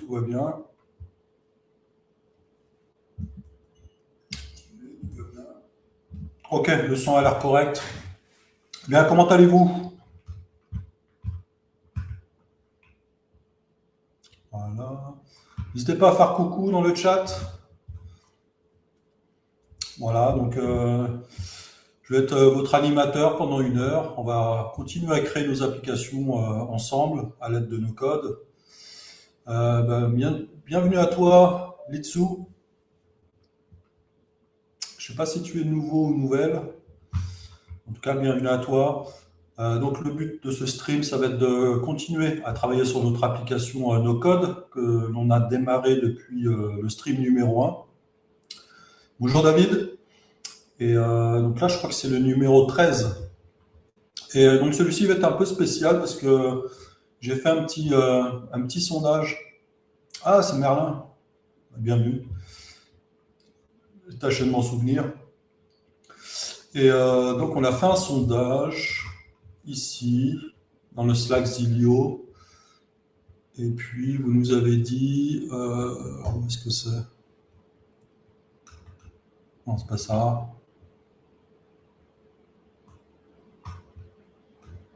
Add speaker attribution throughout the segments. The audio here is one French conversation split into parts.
Speaker 1: tout va bien. Ok, le son a l'air correct. Bien, comment allez-vous? Voilà. N'hésitez pas à faire coucou dans le chat. Voilà, donc je vais être votre animateur pendant 1 heure. On va continuer à créer nos applications ensemble à l'aide de nos codes. Bienvenue à toi, Litsu. Je ne sais pas si tu es nouveau ou nouvelle. En tout cas, bienvenue à toi. Donc le but de ce stream, ça va être de continuer à travailler sur notre application NoCode que l'on a démarré depuis le stream numéro 1. Bonjour David. Et donc là, je crois que c'est le numéro 13. Et donc celui-ci va être un peu spécial parce que j'ai fait un petit sondage. Ah, c'est Merlin. Bien vu. Tâchez de m'en souvenir. Et donc on a fait un sondage ici, dans le Slack Zilio. Et puis, vous nous avez dit... où est-ce que c'est? Non, c'est pas ça.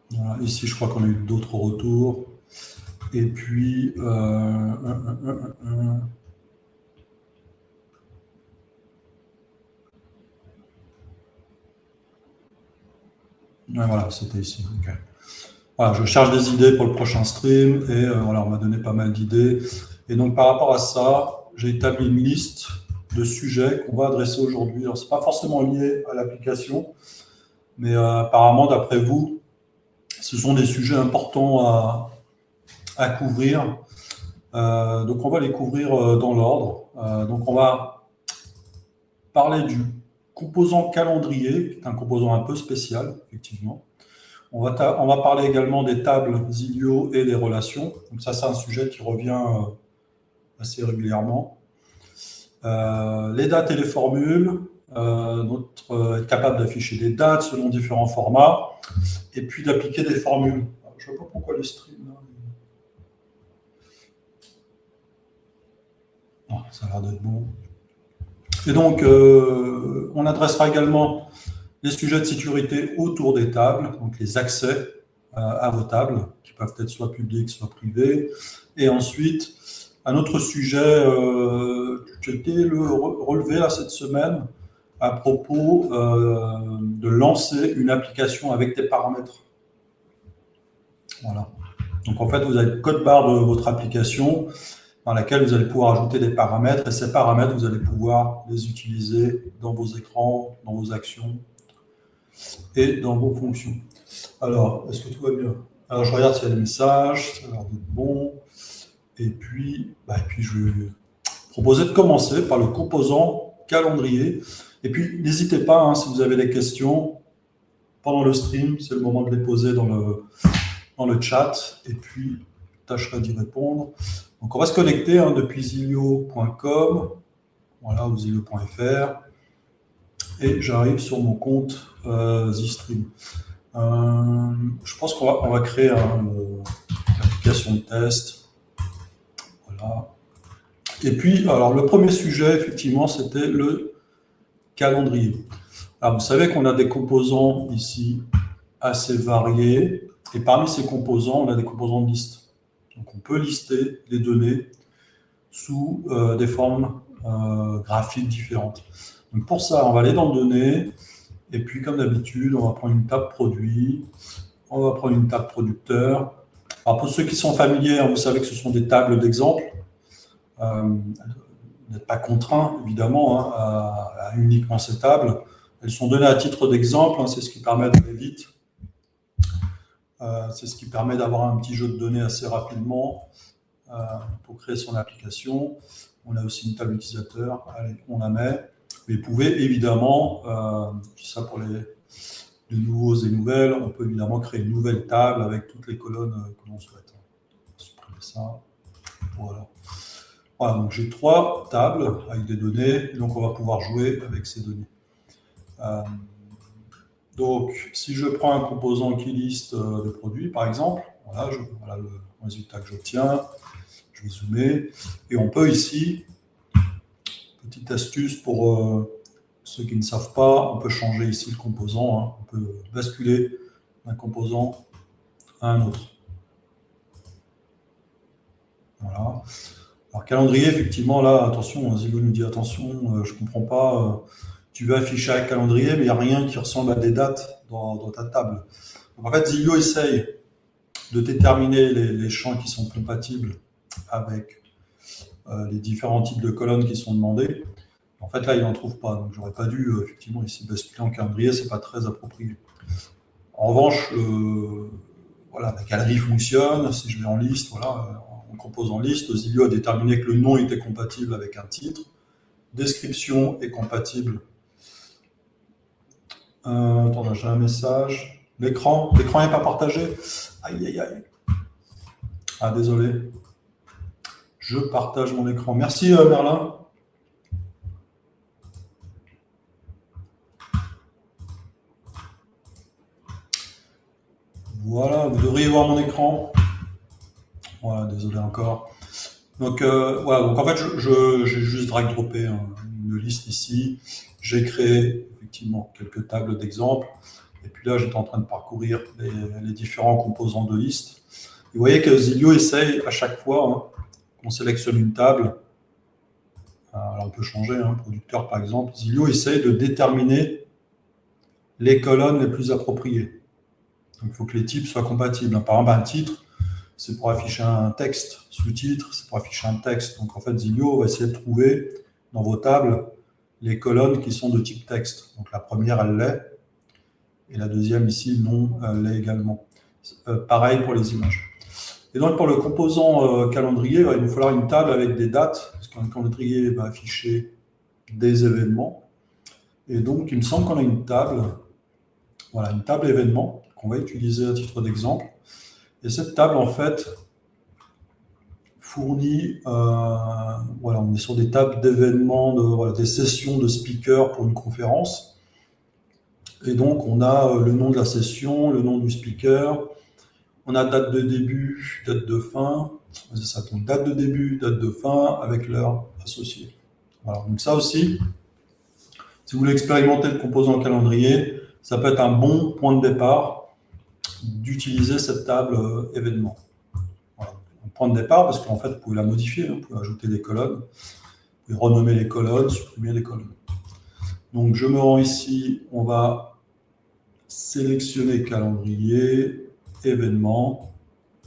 Speaker 1: Voilà, ici, je crois qu'on a eu d'autres retours. Et puis... Ouais, voilà, c'était ici. Okay. Voilà, je cherche des idées pour le prochain stream et voilà, on m'a donné pas mal d'idées. Et donc, par rapport à ça, j'ai établi une liste de sujets qu'on va adresser aujourd'hui. Alors, ce n'est pas forcément lié à l'application, mais apparemment, d'après vous, ce sont des sujets importants à couvrir. Donc, on va les couvrir dans l'ordre. Donc, on va parler du composant calendrier, qui est un composant un peu spécial, effectivement. On va parler également des tables Zilio et des relations. Donc ça, c'est un sujet qui revient assez régulièrement. Les dates et les formules, être capable d'afficher des dates selon différents formats, et puis d'appliquer des formules. Alors, je ne sais pas pourquoi le stream... Là, oh, ça a l'air d'être bon. Et donc, on adressera également les sujets de sécurité autour des tables, donc les accès à vos tables, qui peuvent être soit publics, soit privés. Et ensuite, un autre sujet qui a été relevé là, cette semaine à propos de lancer une application avec des paramètres. Voilà. Donc en fait, vous avez le code barre de votre application dans laquelle vous allez pouvoir ajouter des paramètres. Et ces paramètres, vous allez pouvoir les utiliser dans vos écrans, dans vos actions et dans vos fonctions. Alors, est-ce que tout va bien? Alors, je regarde s'il y a des messages, ça a l'air d'être bon. Et puis, je vais proposer de commencer par le composant calendrier. Et puis, n'hésitez pas, hein, si vous avez des questions pendant le stream, c'est le moment de les poser dans le chat. Et puis, je tâcherai d'y répondre. Donc, on va se connecter depuis zilio.com, voilà, ou zilio.fr. Et j'arrive sur mon compte Zstream. Je pense qu'on va créer une application de test. Voilà. Et puis, alors le premier sujet, effectivement, c'était le calendrier. Alors, vous savez qu'on a des composants ici assez variés. Et parmi ces composants, on a des composants de liste. Donc, on peut lister des données sous des formes graphiques différentes. Donc, pour ça, on va aller dans Données. Et puis, comme d'habitude, on va prendre une table produit, on va prendre une table producteur. Alors, pour ceux qui sont familiers, vous savez que ce sont des tables d'exemple. Vous n'êtes pas contraint, évidemment, à uniquement ces tables. Elles sont données à titre d'exemple, c'est ce qui permet d'aller vite. C'est ce qui permet d'avoir un petit jeu de données assez rapidement pour créer son application. On a aussi une table utilisateur, allez, on la met. Mais vous pouvez évidemment, ça pour les nouveaux et nouvelles, on peut évidemment créer une nouvelle table avec toutes les colonnes que l'on souhaite. On va supprimer ça. Voilà. Voilà, donc j'ai 3 tables avec des données, et donc on va pouvoir jouer avec ces données. Donc, si je prends un composant qui liste le produit, par exemple, voilà le résultat que j'obtiens. Je vais zoomer. Et on peut ici, petite astuce pour ceux qui ne savent pas, on peut changer ici le composant. Hein. On peut basculer d'un composant à un autre. Voilà. Alors, calendrier, effectivement, là, attention, Zillow nous dit attention, je ne comprends pas, tu veux afficher un calendrier, mais il n'y a rien qui ressemble à des dates dans ta table. Donc, en fait, Zillow essaye de déterminer les champs qui sont compatibles avec les différents types de colonnes qui sont demandés. En fait, là, il n'en trouve pas. Donc, j'aurais pas dû, effectivement, ici basculer en calendrier, c'est pas très approprié. En revanche, voilà, la galerie fonctionne. Si je vais en liste, voilà, on compose en liste. Zillow a déterminé que le nom était compatible avec un titre. Description est compatible. Attends, j'ai un message. L'écran n'est pas partagé. Aïe, aïe, aïe. Ah, désolé. Je partage mon écran. Merci, Merlin. Voilà, vous devriez voir mon écran. Voilà, désolé encore. Donc, voilà, donc en fait, j'ai juste drag-droppé une liste ici. J'ai créé effectivement quelques tables d'exemples. Et puis là, j'étais en train de parcourir les différents composants de liste. Et vous voyez que Zillow essaye à chaque fois qu'on sélectionne une table. Alors on peut changer, producteur par exemple. Zillow essaye de déterminer les colonnes les plus appropriées. Donc il faut que les types soient compatibles. Par exemple, un titre, c'est pour afficher un texte. Sous-titre, c'est pour afficher un texte. Donc en fait, Zillow va essayer de trouver dans vos tables les colonnes qui sont de type texte. Donc la première, elle l'est. Et la deuxième ici, non, elle l'est également. Pareil pour les images. Et donc pour le composant calendrier, il va nous falloir une table avec des dates, parce qu'un calendrier va afficher des événements. Et donc il me semble qu'on a une table, voilà, une table événement qu'on va utiliser à titre d'exemple. Et cette table, en fait, fournit, voilà, on est sur des tables d'événements, voilà, des sessions de speakers pour une conférence. Et donc on a le nom de la session, le nom du speaker. On a date de début, date de fin, c'est ça, donc date de début, date de fin, avec l'heure associée. Voilà, donc ça aussi, si vous voulez expérimenter le composant calendrier, ça peut être un bon point de départ d'utiliser cette table événement. Voilà, un point de départ, parce qu'en fait, vous pouvez la modifier, vous pouvez ajouter des colonnes, vous pouvez renommer les colonnes, supprimer les colonnes. Donc je me rends ici, on va sélectionner calendrier, événement.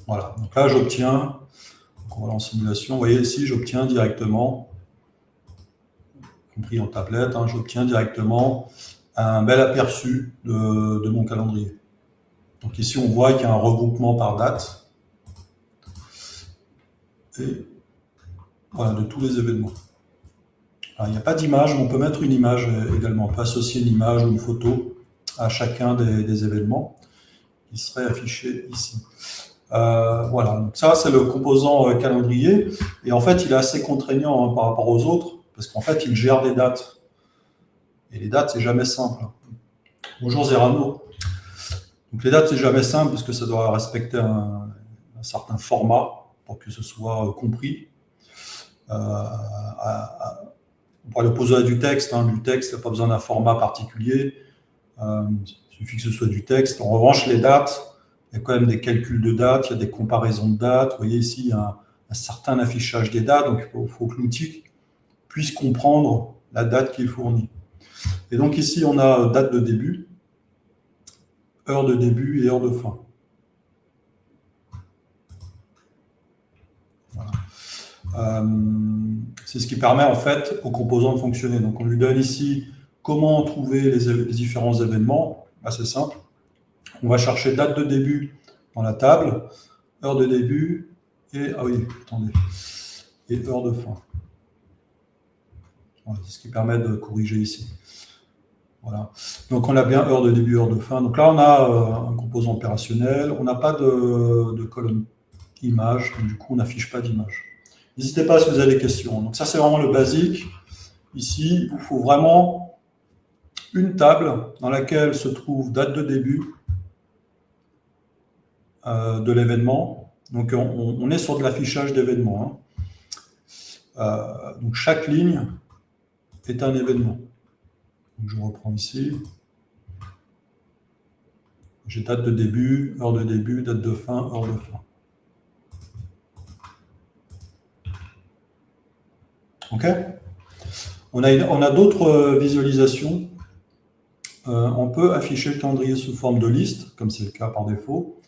Speaker 1: Voilà, donc là j'obtiens, on va en simulation, vous voyez ici j'obtiens directement, compris en tablette, j'obtiens directement un bel aperçu de mon calendrier. Donc ici on voit qu'il y a un regroupement par date et voilà, de tous les événements. Alors, il n'y a pas d'image, mais on peut mettre une image également, on peut associer une image ou une photo à chacun des événements qui serait affiché ici. Voilà, donc ça c'est le composant calendrier, et en fait il est assez contraignant par rapport aux autres, parce qu'en fait il gère des dates, et les dates c'est jamais simple. Bonjour Zerano. Donc les dates c'est jamais simple, parce que ça doit respecter un certain format pour que ce soit compris. On pourrait le poser à du texte, du texte, il n'y a pas besoin d'un format particulier, il suffit que ce soit du texte. En revanche les dates, il y a quand même des calculs de dates, il y a des comparaisons de dates. Vous voyez ici, il y a un certain affichage des dates, donc il faut que l'outil puisse comprendre la date qui est fournie. Et donc ici, on a date de début, heure de début et heure de fin. Voilà. C'est ce qui permet en fait au composant de fonctionner. Donc on lui donne ici comment trouver les différents événements. Assez simple. On va chercher date de début dans la table, heure de début et, ah oui, attendez, et heure de fin. Voilà, c'est ce qui permet de corriger ici. Voilà. Donc on a bien heure de début, heure de fin. Donc là on a un composant opérationnel. On n'a pas de colonne image, donc du coup on n'affiche pas d'image. N'hésitez pas si vous avez des questions. Donc ça c'est vraiment le basique. Ici, il vous faut vraiment une table dans laquelle se trouve date de début de l'événement. Donc on est sur de l'affichage d'événements. Donc chaque ligne est un événement. Donc je reprends ici. J'ai date de début, heure de début, date de fin, heure de fin. OK? On a d'autres visualisations. On peut afficher le calendrier sous forme de liste, comme c'est le cas par défaut.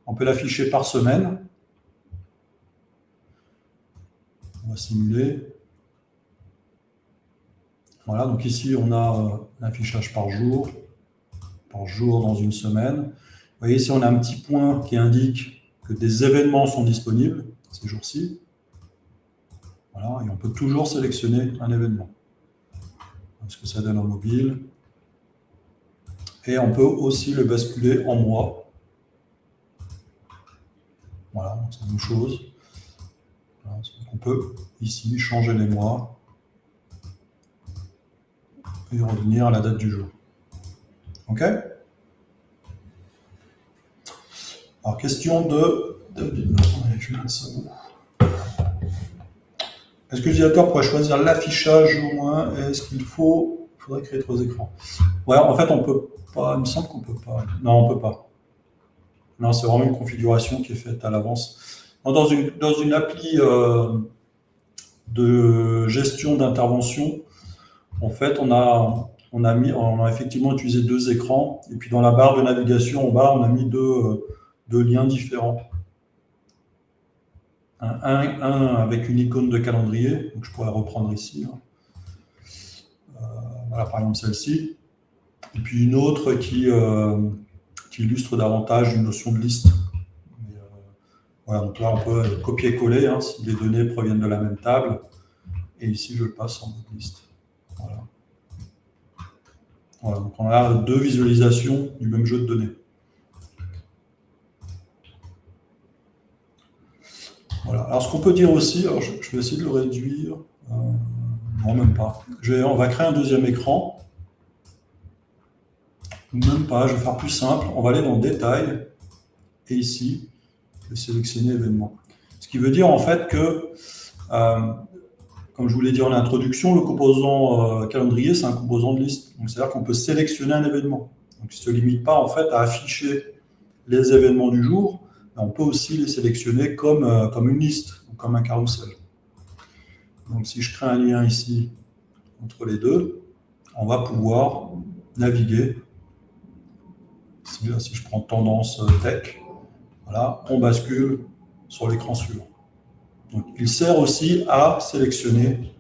Speaker 1: On peut l'afficher par semaine. On va simuler. Voilà, donc ici, on a l'affichage par jour dans une semaine. Vous voyez, ici, on a un petit point qui indique que des événements sont disponibles ces jours-ci. Voilà, et on peut toujours sélectionner un événement. Ce que ça donne en mobile. Et on peut aussi le basculer en mois. Voilà, c'est la même chose. Voilà, on peut ici changer les mois et revenir à la date du jour. OK? Alors, question de David. Je vais mettre ça où? Est-ce que l'utilisateur pourrait choisir l'affichage au moins? Est-ce qu'il faudrait créer 3 écrans? Ouais, en fait, on peut pas. Il me semble qu'on peut pas. Non, on peut pas. Non, c'est vraiment une configuration qui est faite à l'avance. Dans une appli de gestion d'intervention, en fait, on a effectivement utilisé 2 écrans. Et puis dans la barre de navigation en bas, on a mis deux liens différents. Un avec une icône de calendrier, donc je pourrais reprendre ici. Voilà, par exemple celle-ci. Et puis une autre qui illustre davantage une notion de liste. Voilà, donc là on peut copier-coller si les données proviennent de la même table. Et ici je le passe en mode liste. Voilà. Voilà, donc on a 2 visualisations du même jeu de données. Voilà. Alors ce qu'on peut dire aussi, alors je vais essayer de le réduire. Non, même pas. On va créer un deuxième écran. Même pas, je vais faire plus simple. On va aller dans Détail. Et ici, je vais sélectionner Événements. Ce qui veut dire en fait que, comme je vous l'ai dit en introduction, le composant calendrier, c'est un composant de liste. Donc c'est-à-dire qu'on peut sélectionner un événement. Donc il ne se limite pas en fait à afficher les événements du jour, mais on peut aussi les sélectionner comme une liste ou comme un carrousel. Donc si je crée un lien ici entre les deux, on va pouvoir naviguer. Si je prends tendance tech, voilà, on bascule sur l'écran suivant. Donc, il sert aussi à sélectionner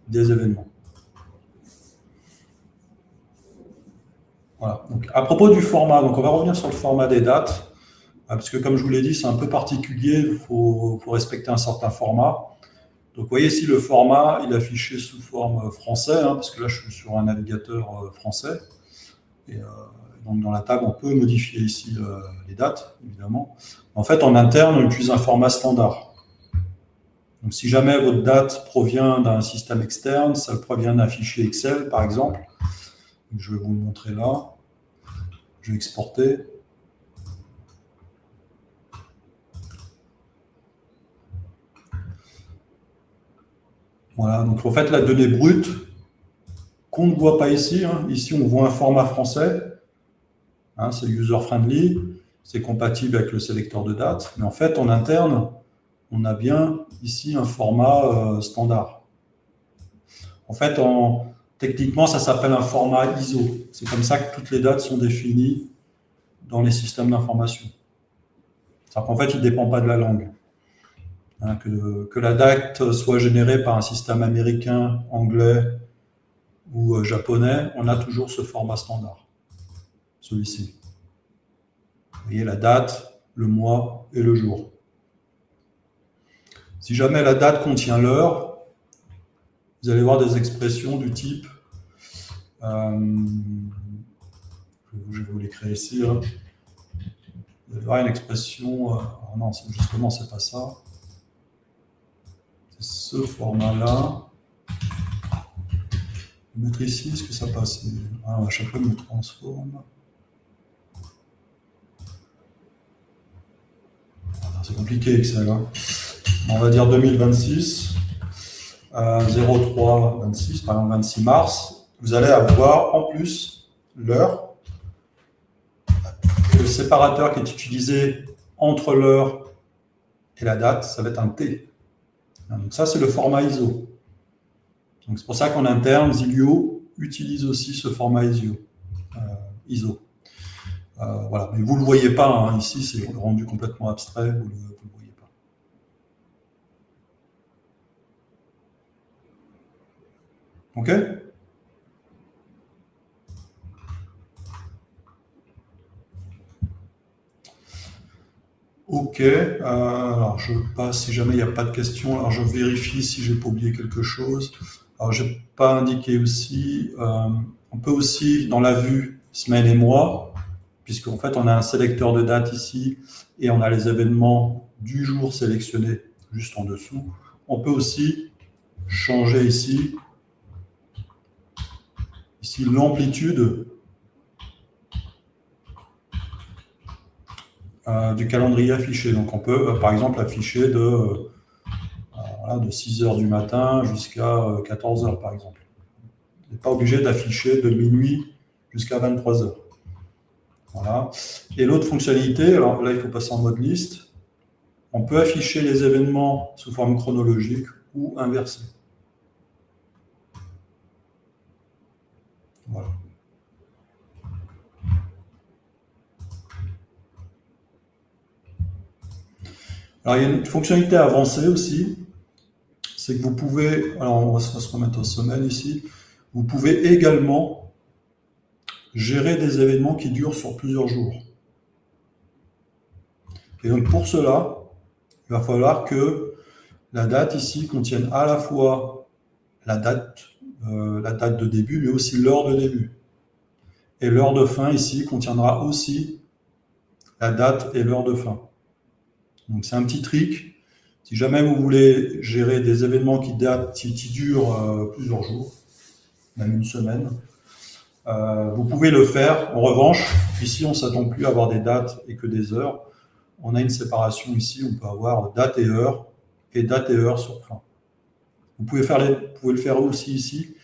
Speaker 1: des événements. Voilà. Donc, à propos du format, donc on va revenir sur le format des dates, parce que comme je vous l'ai dit, c'est un peu particulier, il faut respecter un certain format. Donc, vous voyez ici le format, il est affiché sous forme français, parce que là, je suis sur un navigateur français. Et donc, dans la table, on peut modifier ici les dates, évidemment. En fait, en interne, on utilise un format standard. Donc, si jamais votre date provient d'un système externe, ça provient d'un fichier Excel, par exemple. Donc, je vais vous le montrer là. Je vais exporter. Voilà, donc en fait, la donnée brute qu'on ne voit pas ici. Ici, on voit un format français. C'est user-friendly. C'est compatible avec le sélecteur de date. Mais en fait, en interne, on a bien ici un format standard. En fait, techniquement, ça s'appelle un format ISO. C'est comme ça que toutes les dates sont définies dans les systèmes d'information. C'est-à-dire qu'en fait, il ne dépend pas de la langue. Que la date soit générée par un système américain, anglais ou japonais, on a toujours ce format standard, celui-ci. Vous voyez la date, le mois et le jour. Si jamais la date contient l'heure, vous allez voir des expressions du type, je vais vous les créer ici, vous allez voir une expression, non, justement, c'est pas ça. C'est ce format-là. Je vais mettre ici, est-ce que ça passe? À chaque fois, je me transforme. C'est compliqué, Excel. On va dire 2026. 03 26, par exemple 26 mars, vous allez avoir en plus l'heure. Le séparateur qui est utilisé entre l'heure et la date, ça va être un T. Donc ça, c'est le format ISO. Donc c'est pour ça qu'en interne, Zilio utilise aussi ce format ISO. Voilà, mais vous ne le voyez pas, hein. Ici, c'est rendu complètement abstrait, vous ne le voyez pas. OK? OK, alors je passe, si jamais il n'y a pas de questions, alors je vérifie si j'ai pas oublié quelque chose. Alors je n'ai pas indiqué aussi, on peut aussi, dans la vue semaine et mois, puisqu'en fait on a un sélecteur de date ici, et on a les événements du jour sélectionnés juste en dessous, on peut aussi changer ici l'amplitude du calendrier affiché. Donc on peut par exemple afficher de 6 heures du matin jusqu'à 14 heures par exemple. On n'est pas obligé d'afficher de minuit jusqu'à 23 heures. Voilà. Et l'autre fonctionnalité, alors là il faut passer en mode liste, on peut afficher les événements sous forme chronologique ou inversée. Voilà. Alors, il y a une fonctionnalité avancée aussi, c'est que vous pouvez, alors on va se remettre aux semaines ici, vous pouvez également gérer des événements qui durent sur plusieurs jours. Et donc pour cela, il va falloir que la date ici contienne à la fois la date de début, mais aussi l'heure de début. Et l'heure de fin ici contiendra aussi la date et l'heure de fin. Donc c'est un petit trick. Si jamais vous voulez gérer des événements qui durent plusieurs jours, même une semaine, vous pouvez le faire. En revanche, ici on ne s'attend plus à avoir des dates et que des heures. On a une séparation ici, on peut avoir date et heure sur fin. Vous pouvez le faire aussi ici.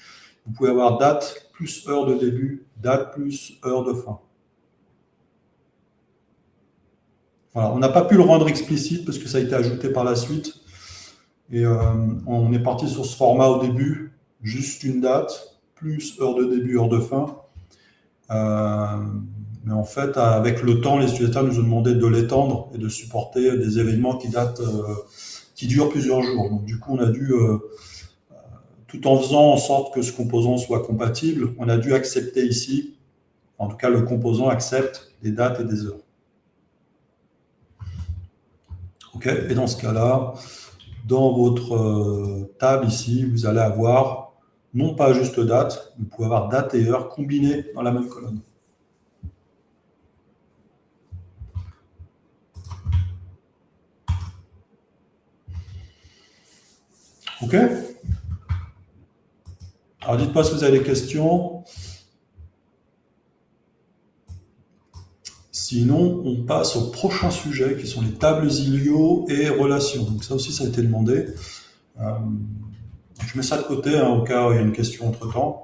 Speaker 1: Vous pouvez avoir date plus heure de début, date plus heure de fin. Voilà, on n'a pas pu le rendre explicite parce que ça a été ajouté par la suite. Et on est parti sur ce format au début, juste une date, plus heure de début, heure de fin. Mais en fait, avec le temps, les utilisateurs nous ont demandé de l'étendre et de supporter des événements qui durent plusieurs jours. Donc du coup, on a dû, tout en faisant en sorte que ce composant soit compatible, on a dû accepter ici, en tout cas le composant accepte des dates et des heures. OK, et dans ce cas-là, dans votre table ici, vous allez avoir non pas juste date, vous pouvez avoir date et heure combinées dans la même colonne. OK? Alors dites-moi si vous avez des questions. Sinon, on passe au prochain sujet qui sont les tables Zilio et relations. Donc ça aussi, ça a été demandé. Je mets ça de côté au cas où il y a une question entre-temps.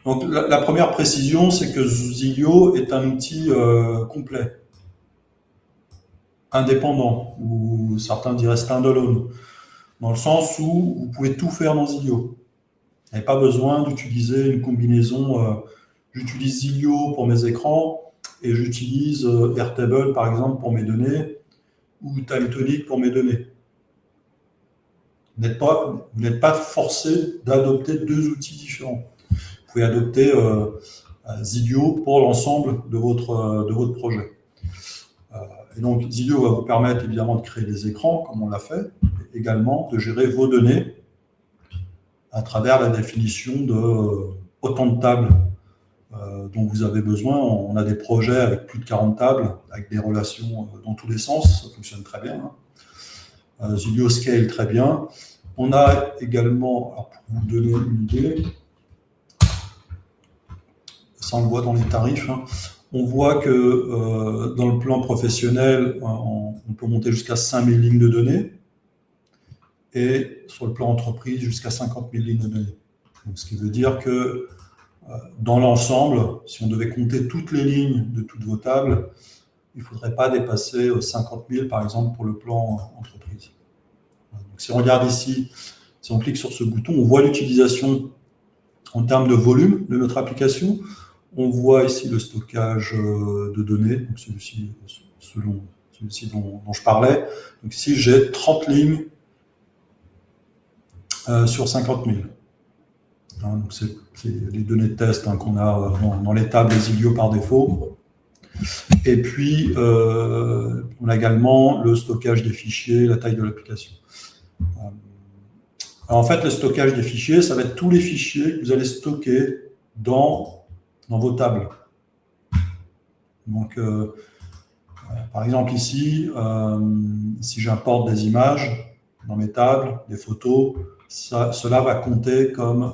Speaker 1: Donc la première précision, c'est que Zilio est un outil complet, indépendant, ou certains diraient standalone, dans le sens où vous pouvez tout faire dans Zilio. Vous n'avez pas besoin d'utiliser une combinaison. J'utilise Zilio pour mes écrans et j'utilise Airtable, par exemple, pour mes données, ou TimeTonic pour mes données. Vous n'êtes pas forcé d'adopter deux outils différents. Vous pouvez adopter Zilio pour l'ensemble de votre projet. Et donc, Zilio va vous permettre évidemment de créer des écrans, comme on l'a fait, et également de gérer vos données à travers la définition de autant de tables dont vous avez besoin. On a des projets avec plus de 40 tables, avec des relations dans tous les sens, ça fonctionne très bien. Zilio scale très bien. On a également, alors pour vous donner une idée, ça on le voit dans les tarifs, on voit que dans le plan professionnel, on peut monter jusqu'à 5000 lignes de données. et sur le plan entreprise, jusqu'à 50 000 lignes de données. Donc, ce qui veut dire que dans l'ensemble, si on devait compter toutes les lignes de toutes vos tables, il ne faudrait pas dépasser 50 000, par exemple, pour le plan entreprise. Donc, si on regarde ici, si on clique sur ce bouton, on voit l'utilisation en termes de volume de notre application. On voit ici le stockage de données, donc celui-ci dont je parlais. Donc ici, j'ai 30 lignes sur 50 000. Donc c'est les données de test qu'on a dans les tables Zilio par défaut. Et puis, on a également le stockage des fichiers, la taille de l'application. En fait, le stockage des fichiers, ça va être tous les fichiers que vous allez stocker dans vos tables. Donc, par exemple ici, si j'importe des images dans mes tables, des photos, cela va compter comme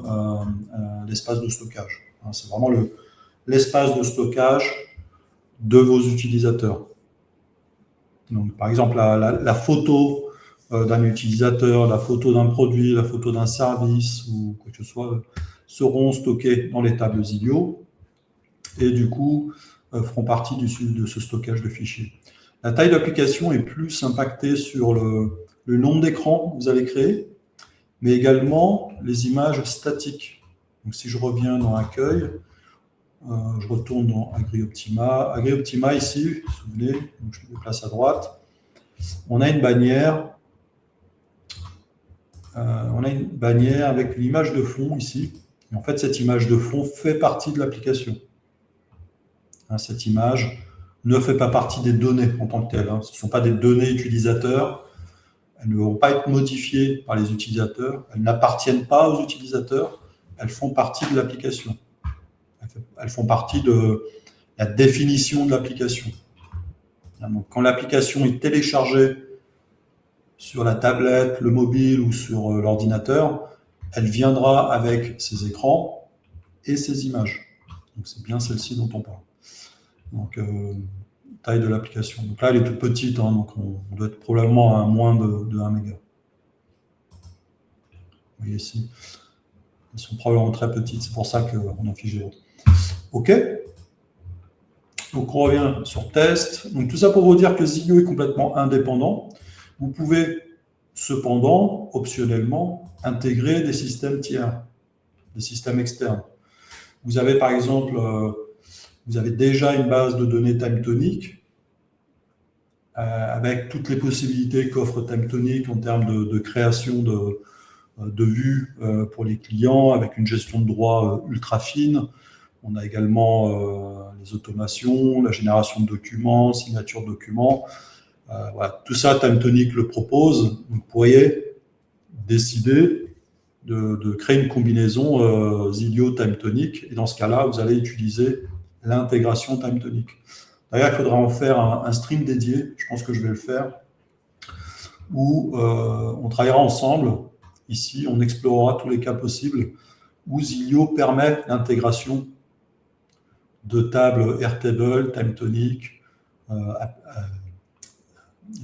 Speaker 1: l'espace de stockage. C'est vraiment l'espace de stockage de vos utilisateurs. Donc, par exemple, la photo d'un utilisateur, la photo d'un produit, la photo d'un service ou quoi que ce soit seront stockées dans les tables Zilio et du coup feront partie de ce stockage de fichiers. La taille d'application est plus impactée sur le nombre d'écrans que vous allez créer, mais également les images statiques. Donc, si je reviens dans Accueil, je retourne dans AgriOptima. AgriOptima, ici, vous vous souvenez, donc je me déplace à droite. On a une bannière. Avec une image de fond ici. Et en fait, cette image de fond fait partie de l'application. Cette image ne fait pas partie des données en tant que telles. Ce ne sont pas des données utilisateurs. Elles ne vont pas être modifiées par les utilisateurs. Elles n'appartiennent pas aux utilisateurs. Elles font partie de l'application. Elles font partie de la définition de l'application. Donc, quand l'application est téléchargée sur la tablette, le mobile ou sur l'ordinateur, elle viendra avec ses écrans et ses images. Donc, c'est bien celle-ci dont on parle. Donc, taille de l'application. Donc là, elle est toute petite, donc on doit être probablement à moins de 1 méga. Vous voyez ici, elles sont probablement très petites, c'est pour ça qu'on affiche 0. OK. Donc, on revient sur test. Donc, tout ça pour vous dire que Zilio est complètement indépendant. Vous pouvez cependant, optionnellement, intégrer des systèmes tiers, des systèmes externes. Vous avez par exemple, vous avez déjà une base de données TimeTonic avec toutes les possibilités qu'offre TimeTonic en termes de création de vues pour les clients, avec une gestion de droits ultra fine. On a également les automations, la génération de documents, signature de documents. Voilà, tout ça, TimeTonic le propose. Donc, vous pourriez décider de créer une combinaison Zilio TimeTonic. Et dans ce cas-là, vous allez utiliser l'intégration TimeTonic. D'ailleurs, il faudra en faire un stream dédié. Je pense que je vais le faire. Où on travaillera ensemble. Ici, on explorera tous les cas possibles où Zilio permet l'intégration de tables Airtable, TimeTonic,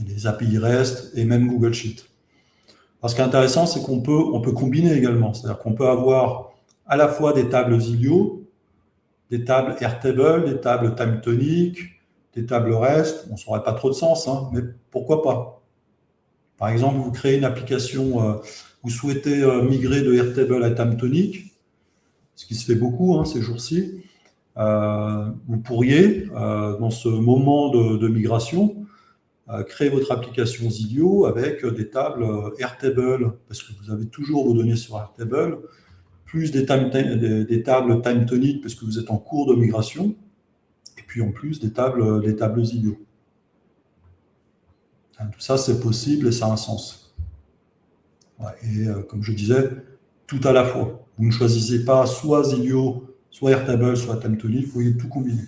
Speaker 1: les API REST et même Google Sheet. Alors, ce qui est intéressant, c'est qu'on peut combiner également. C'est-à-dire qu'on peut avoir à la fois des tables Zilio, des tables Airtable, des tables TimeTonic, des tables REST. Ça n'aurait pas trop de sens, mais pourquoi pas? Par exemple, vous créez une application, vous souhaitez migrer de Airtable à TimeTonic, ce qui se fait beaucoup ces jours-ci. Vous pourriez, dans ce moment de migration, créer votre application Zilio avec des tables Airtable, parce que vous avez toujours vos données sur Airtable, plus des tables TimeTonic, parce que vous êtes en cours de migration, et puis en plus des tables Zilio. Tout ça, c'est possible et ça a un sens. Et comme je disais, tout à la fois. Vous ne choisissez pas soit Zilio, soit Airtable, soit TimeTonic, vous pouvez tout combiner.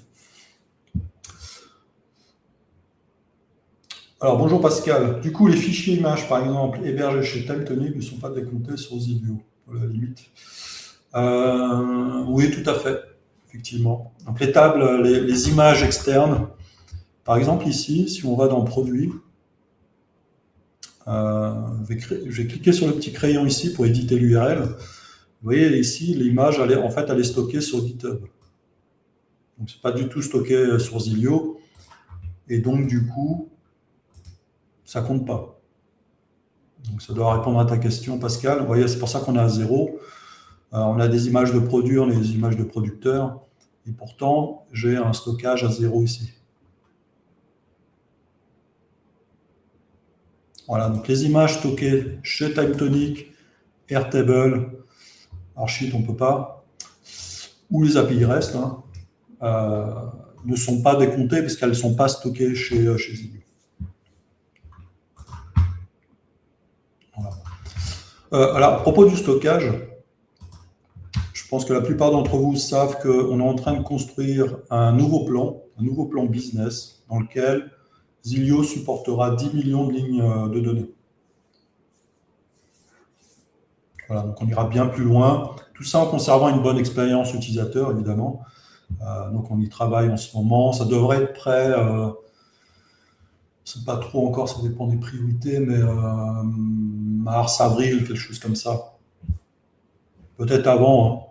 Speaker 1: Alors, bonjour Pascal. Du coup, les fichiers images, par exemple, hébergés chez TimeTonic ne sont pas décomptés sur Zilio, à la limite. Oui, tout à fait, effectivement. Donc, les tables, les images externes, par exemple, ici, si on va dans Produits, Je vais cliquer sur le petit crayon ici pour éditer l'URL. Vous voyez ici, l'image, elle est stockée sur GitHub. Donc, c'est pas du tout stocké sur Zilio. Et donc, du coup, ça compte pas. Donc, ça doit répondre à ta question, Pascal. Vous voyez, c'est pour ça qu'on est à 0. On a des images de produits, on a des images de producteurs. Et pourtant, j'ai un stockage à 0 ici. Voilà, donc les images stockées chez TimeTonic, Airtable, Archit, on ne peut pas, ou les API REST, ne sont pas décomptées parce qu'elles ne sont pas stockées chez Zilio. Voilà. Alors, à propos du stockage, je pense que la plupart d'entre vous savent qu'on est en train de construire un nouveau plan business, dans lequel Zilio supportera 10 millions de lignes de données. Voilà, donc on ira bien plus loin. Tout ça en conservant une bonne expérience utilisateur, évidemment. Donc on y travaille en ce moment. Ça devrait être prêt, c'est pas trop encore, ça dépend des priorités, mais mars, avril, quelque chose comme ça. Peut-être avant, hein.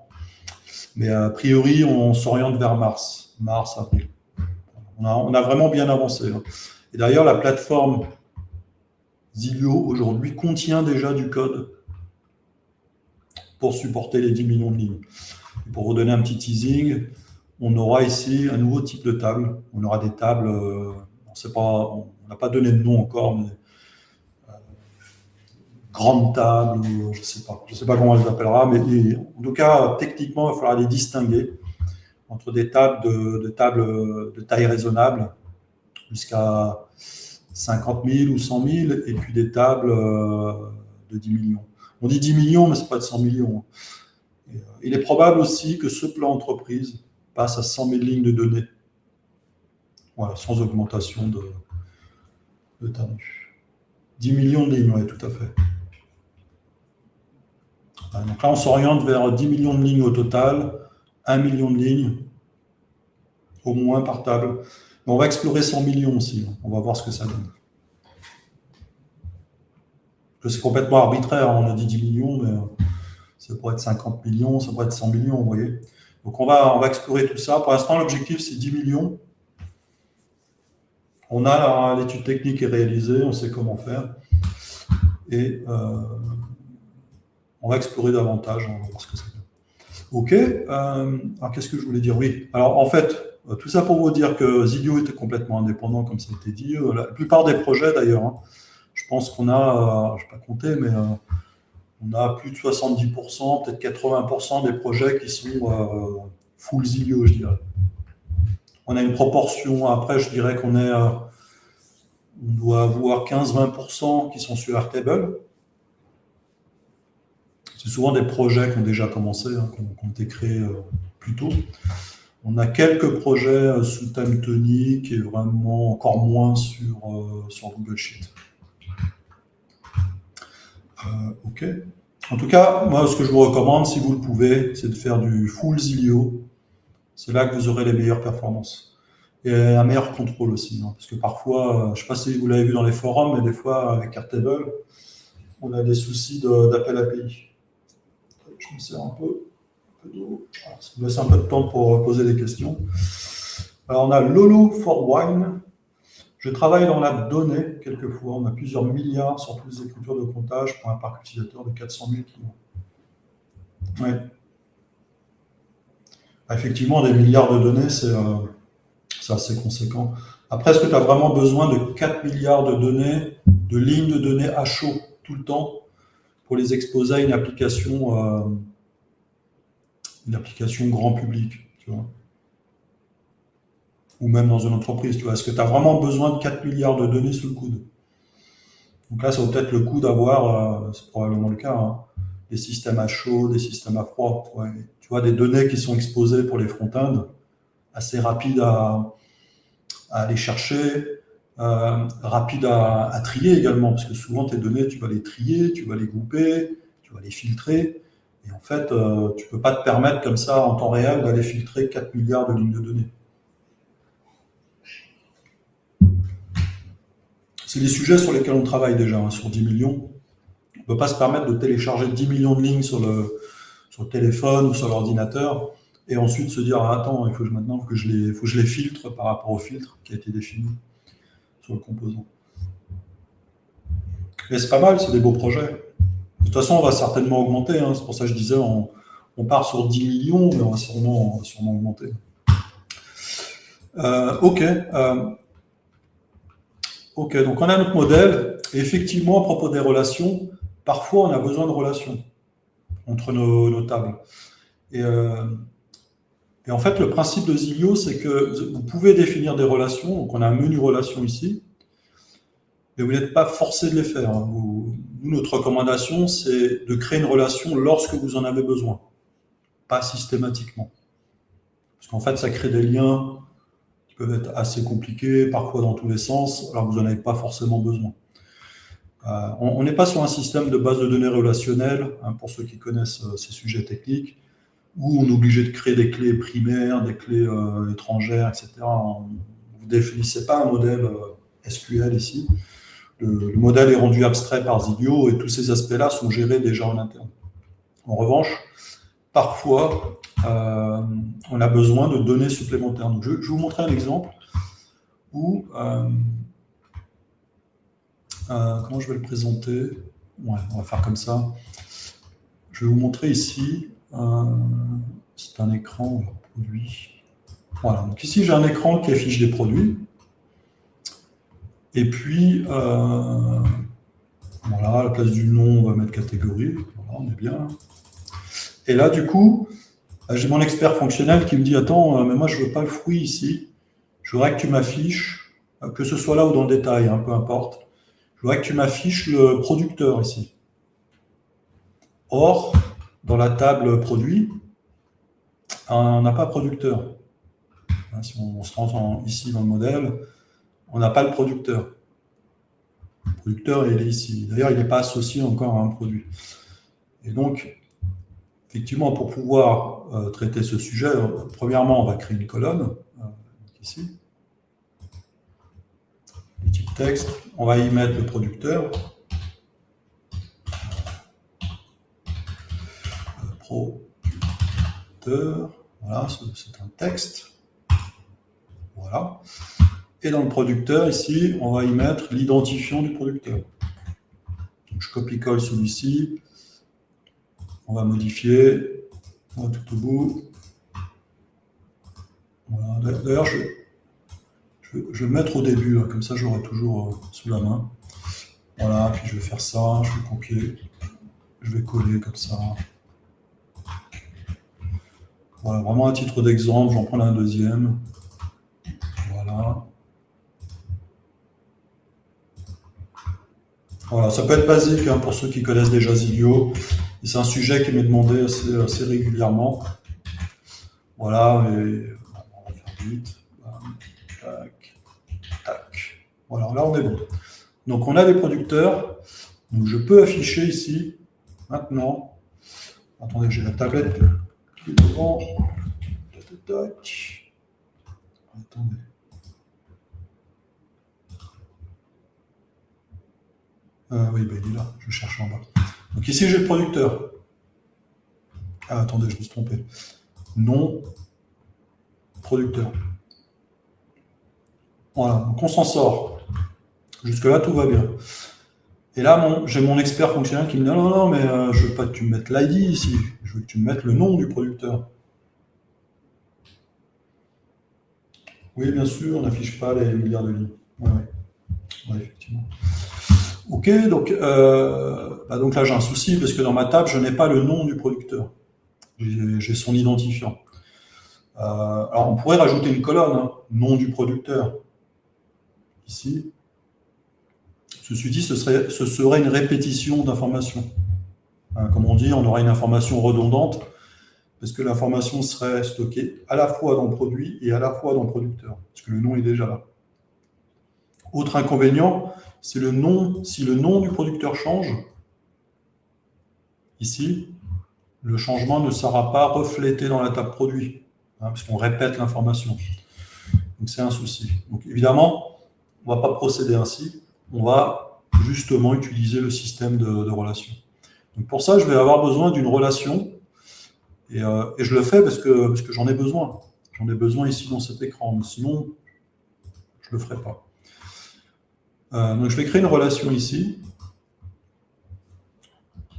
Speaker 1: Mais a priori, on s'oriente vers mars, avril. On a vraiment bien avancé. Hein. Et d'ailleurs, la plateforme Zilio aujourd'hui contient déjà du code pour supporter les 10 millions de lignes. Et pour vous donner un petit teasing, on aura ici un nouveau type de table. On aura des tables, on n'a pas donné de nom encore, mais grande table, je ne sais pas comment on les appellera, mais en tout cas, techniquement, il va falloir les distinguer entre des tables de taille raisonnable jusqu'à 50 000 ou 100 000, et puis des tables de 10 millions. On dit 10 millions, mais ce n'est pas de 100 millions. Il est probable aussi que ce plan entreprise passe à 100 000 lignes de données. Voilà, sans augmentation de tarif. 10 millions de lignes, oui, tout à fait. Voilà, donc là, on s'oriente vers 10 millions de lignes au total, 1 million de lignes, au moins par table. Mais on va explorer 100 millions aussi. On va voir ce que ça donne. C'est complètement arbitraire, on a dit 10 millions, mais ça pourrait être 50 millions, ça pourrait être 100 millions, vous voyez. Donc on va explorer tout ça. Pour l'instant, l'objectif, c'est 10 millions. On a l'étude technique est réalisée, on sait comment faire. Et on va explorer davantage, on va voir ce que ça donne. OK. Alors, qu'est-ce que je voulais dire? Oui. Alors, en fait, tout ça pour vous dire que Zilio était complètement indépendant, comme ça a été dit. La plupart des projets, d'ailleurs, hein, je pense qu'on a, je ne vais pas compter, mais on a plus de 70%, peut-être 80% des projets qui sont full Zilio, je dirais. On a une proportion, après, je dirais qu'on est, on doit avoir 15-20% qui sont sur Airtable. C'est souvent des projets qui ont déjà commencé, hein, qui ont été créés plus tôt. On a quelques projets sous TimeTonic et vraiment encore moins sur Google Sheet. OK. En tout cas, moi, ce que je vous recommande, si vous le pouvez, c'est de faire du full Zilio. C'est là que vous aurez les meilleures performances. Et un meilleur contrôle aussi. Hein, parce que parfois, je ne sais pas si vous l'avez vu dans les forums, mais des fois, avec Airtable, on a des soucis d'appel API. Je me sers un peu d'eau. Ça me laisse un peu de temps pour poser des questions. Alors, on a Lolo for Wine. Je travaille dans la donnée, quelquefois. On a plusieurs milliards sur toutes les écritures de comptage pour un parc utilisateur de 400 000 clients. Ouais. Effectivement, des milliards de données, c'est assez conséquent. Après, est-ce que tu as vraiment besoin de 4 milliards de données, de lignes de données à chaud, tout le temps, pour les exposer à une application grand public, tu vois, ou même dans une entreprise, tu vois. Est-ce que tu as vraiment besoin de 4 milliards de données sous le coude? Donc là, ça vaut peut-être le coup d'avoir, c'est probablement le cas, hein, des systèmes à chaud, des systèmes à froid. Ouais. Tu vois, des données qui sont exposées pour les front-end, assez rapides à aller chercher, rapides à trier également, parce que souvent tes données, tu vas les trier, tu vas les grouper, tu vas les filtrer. Et en fait, tu ne peux pas te permettre comme ça, en temps réel, d'aller filtrer 4 milliards de lignes de données. C'est des sujets sur lesquels on travaille déjà, hein, sur 10 millions. On ne peut pas se permettre de télécharger 10 millions de lignes sur le téléphone ou sur l'ordinateur et ensuite se dire ah, attends, il faut que je les filtre par rapport au filtre qui a été défini sur le composant. Mais c'est pas mal, c'est des beaux projets. De toute façon, on va certainement augmenter. Hein. C'est pour ça que je disais, on part sur 10 millions, mais on va sûrement augmenter. Ok. Ok, donc on a notre modèle. Et effectivement, à propos des relations, parfois on a besoin de relations entre nos tables. Et en fait, le principe de Zilio, c'est que vous pouvez définir des relations. Donc on a un menu relations ici. Mais vous n'êtes pas forcé de les faire. Nous, notre recommandation, c'est de créer une relation lorsque vous en avez besoin, pas systématiquement. Parce qu'en fait, ça crée des liens qui peuvent être assez compliqués, parfois dans tous les sens, alors que vous n'en avez pas forcément besoin. On n'est pas sur un système de base de données relationnelle, hein, pour ceux qui connaissent ces sujets techniques, où on est obligé de créer des clés primaires, des clés étrangères, etc. Vous ne définissez pas un modèle SQL ici. Le modèle est rendu abstrait par Zilio et tous ces aspects-là sont gérés déjà en interne. En revanche, parfois, on a besoin de données supplémentaires. Donc, je vais vous montrer un exemple où, comment je vais le présenter? Ouais, on va faire comme ça. Je vais vous montrer ici, c'est un écran produit. Voilà, donc ici j'ai un écran qui affiche des produits. Et puis, voilà, à la place du nom, on va mettre catégorie. Voilà, on est bien. Et là, du coup, j'ai mon expert fonctionnel qui me dit « Attends, mais moi, je ne veux pas le fruit ici. Je voudrais que tu m'affiches, que ce soit là ou dans le détail, hein, peu importe. Je voudrais que tu m'affiches le producteur ici. » Or, dans la table produit, on n'a pas producteur. Si on se rend ici dans le modèle, on n'a pas le producteur. Le producteur, il est ici. D'ailleurs, il n'est pas associé encore à un produit. Et donc, effectivement, pour pouvoir traiter ce sujet, premièrement, on va créer une colonne, ici. Le type texte, on va y mettre le producteur. Producteur, voilà, c'est un texte. Voilà. Et dans le producteur, ici, on va y mettre l'identifiant du producteur. Donc, je copie-colle celui-ci. On va modifier. On va tout au bout. Voilà. D'ailleurs, je vais le mettre au début, là, comme ça j'aurai toujours sous la main. Voilà, puis je vais faire ça, je vais copier. Je vais coller comme ça. Voilà, vraiment à titre d'exemple, j'en prends un deuxième. Voilà. Voilà, ça peut être basique hein, pour ceux qui connaissent déjà Zilio. C'est un sujet qui m'est demandé assez régulièrement. Voilà, et on va faire vite. Tac, tac. Voilà, là on est bon. Donc on a des producteurs. Donc je peux afficher ici, maintenant. Attendez, j'ai la tablette qui est devant. Tac, tac. Attendez. Oui, ben, il est là, je cherche en bas. Donc ici, j'ai le producteur. Ah, attendez, je me suis trompé. Non, producteur. Voilà, donc on s'en sort. Jusque-là, tout va bien. Et là, j'ai mon expert fonctionnel qui me dit non, non, mais je ne veux pas que tu me mettes l'ID ici, je veux que tu me mettes le nom du producteur. Oui, bien sûr, on n'affiche pas les milliards de lignes. Oui, effectivement. Ok, donc là j'ai un souci parce que dans ma table je n'ai pas le nom du producteur. J'ai son identifiant. Alors on pourrait rajouter une colonne, hein, nom du producteur. Ici. Ceci dit, ce serait une répétition d'informations. Comme on dit, on aura une information redondante parce que l'information serait stockée à la fois dans le produit et à la fois dans le producteur, parce que le nom est déjà là. Autre inconvénient, si le nom du producteur change, ici, le changement ne sera pas reflété dans la table produit, hein, parce qu'on répète l'information. Donc c'est un souci. Donc évidemment, on ne va pas procéder ainsi. on va justement utiliser le système de relations. Donc pour ça, je vais avoir besoin d'une relation, et je le fais parce que j'en ai besoin. J'en ai besoin ici dans cet écran, mais sinon, je ne le ferai pas. Donc je vais créer une relation ici.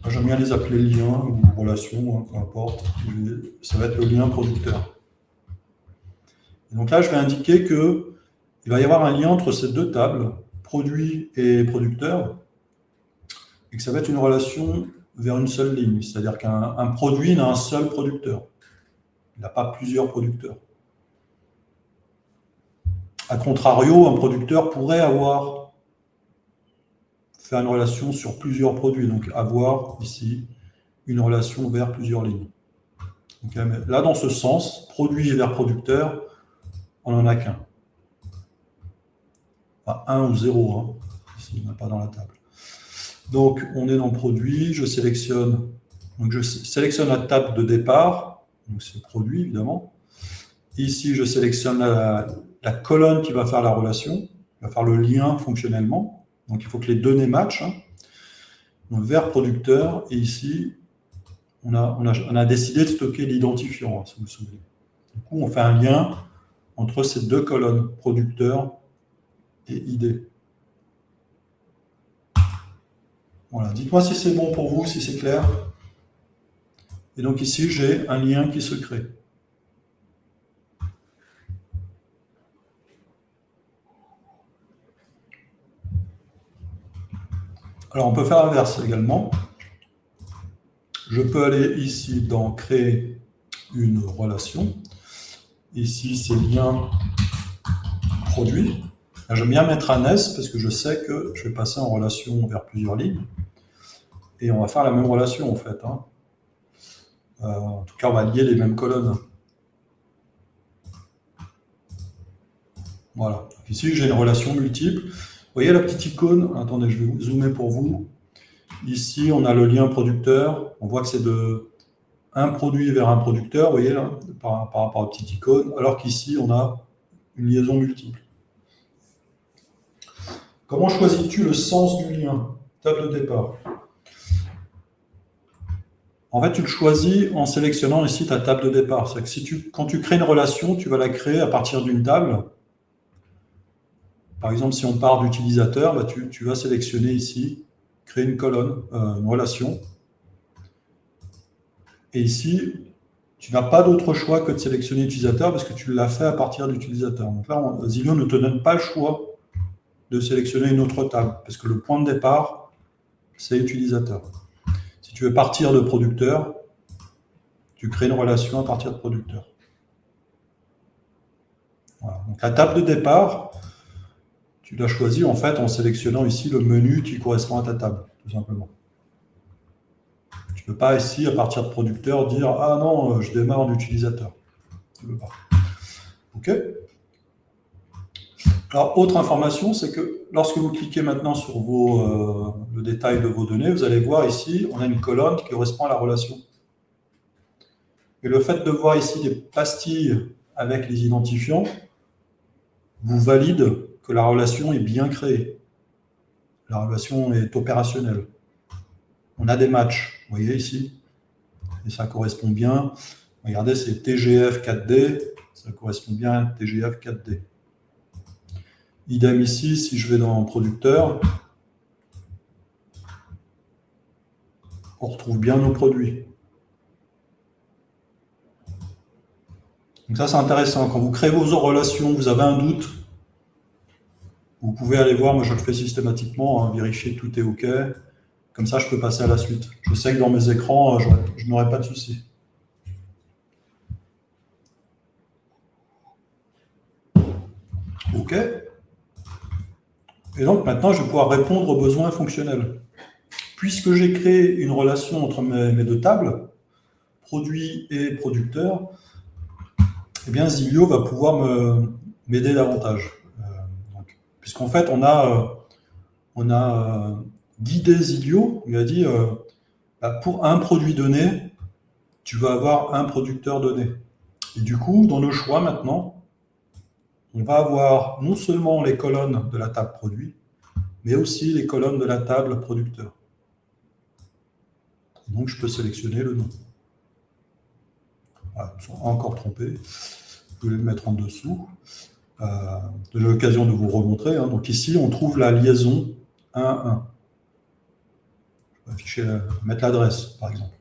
Speaker 1: J'aime bien les appeler liens ou relations, peu importe. Ça va être le lien producteur. Et donc là, je vais indiquer qu'il va y avoir un lien entre ces deux tables, produit et producteur, et que ça va être une relation vers une seule ligne. C'est-à-dire qu'un produit n'a un seul producteur. Il n'a pas plusieurs producteurs. A contrario, un producteur pourrait avoir faire une relation sur plusieurs produits, donc avoir ici une relation vers plusieurs lignes. Okay, mais là, dans ce sens, produit vers producteur, on n'en a qu'un. Enfin, 1 ou 0, hein, ici, il n'y en a pas dans la table. Donc, on est dans produit, je sélectionne la table de départ, donc c'est produit évidemment. Ici, je sélectionne la colonne qui va faire la relation, qui va faire le lien fonctionnellement. Donc, il faut que les données matchent. Hein. Donc, vers producteur, et ici, on a décidé de stocker l'identifiant, hein, si vous vous souvenez. Du coup, on fait un lien entre ces deux colonnes, producteur et ID. Voilà, dites-moi si c'est bon pour vous, si c'est clair. Et donc ici, j'ai un lien qui se crée. Alors, on peut faire l'inverse également. Je peux aller ici dans créer une relation. Ici, c'est lien produit. J'aime bien mettre un S parce que je sais que je vais passer en relation vers plusieurs lignes. Et on va faire la même relation en fait. Hein. En tout cas, on va lier les mêmes colonnes. Voilà. Donc ici, j'ai une relation multiple. Vous voyez la petite icône? Attendez, je vais vous zoomer pour vous. Ici, on a le lien producteur. On voit que c'est de un produit vers un producteur, vous voyez là, par rapport à la petite icône, alors qu'ici, on a une liaison multiple. Comment choisis-tu le sens du lien? Table de départ. En fait, tu le choisis en sélectionnant ici ta table de départ. C'est que quand tu crées une relation, tu vas la créer à partir d'une table. Par exemple, si on part d'utilisateur, bah, tu vas sélectionner ici, créer une colonne, une relation. Et ici, tu n'as pas d'autre choix que de sélectionner utilisateur parce que tu l'as fait à partir d'utilisateur. Donc là, Zilio ne te donne pas le choix de sélectionner une autre table parce que le point de départ, c'est utilisateur. Si tu veux partir de producteur, tu crées une relation à partir de producteur. Voilà. Donc la table de départ, tu l'as choisie en fait en sélectionnant ici le menu qui correspond à ta table, tout simplement. Tu ne peux pas ici, à partir de producteur, dire « Ah non, je démarre en utilisateur ». Tu ne peux pas. OK ? Alors, autre information, c'est que lorsque vous cliquez maintenant sur le détail de vos données, vous allez voir ici, on a une colonne qui correspond à la relation. Et le fait de voir ici des pastilles avec les identifiants vous valide que la relation est bien créée. La relation est opérationnelle. On a des matchs, vous voyez ici, et ça correspond bien. Regardez, c'est TGF 4D, ça correspond bien à TGF 4D. Idem ici, si je vais dans producteur, on retrouve bien nos produits. Donc ça, c'est intéressant. Quand vous créez vos relations, vous avez un doute, vous pouvez aller voir, moi je le fais systématiquement, hein, vérifier que tout est OK. Comme ça, je peux passer à la suite. Je sais que dans mes écrans, je n'aurai pas de souci. OK. Et donc maintenant, je vais pouvoir répondre aux besoins fonctionnels. Puisque j'ai créé une relation entre mes deux tables, produit et producteur, eh bien Zilio va pouvoir m'aider davantage. Puisqu'en fait, on a guidé Zilio, il a dit pour un produit donné, tu vas avoir un producteur donné. Et du coup, dans nos choix maintenant, on va avoir non seulement les colonnes de la table produit, mais aussi les colonnes de la table producteur. Donc, je peux sélectionner le nom. Voilà, ils sont encore trompés. Je vais le mettre en dessous. J'ai l'occasion de vous remontrer. Hein. Donc ici, on trouve la liaison 1-1. Je vais afficher, mettre l'adresse, par exemple.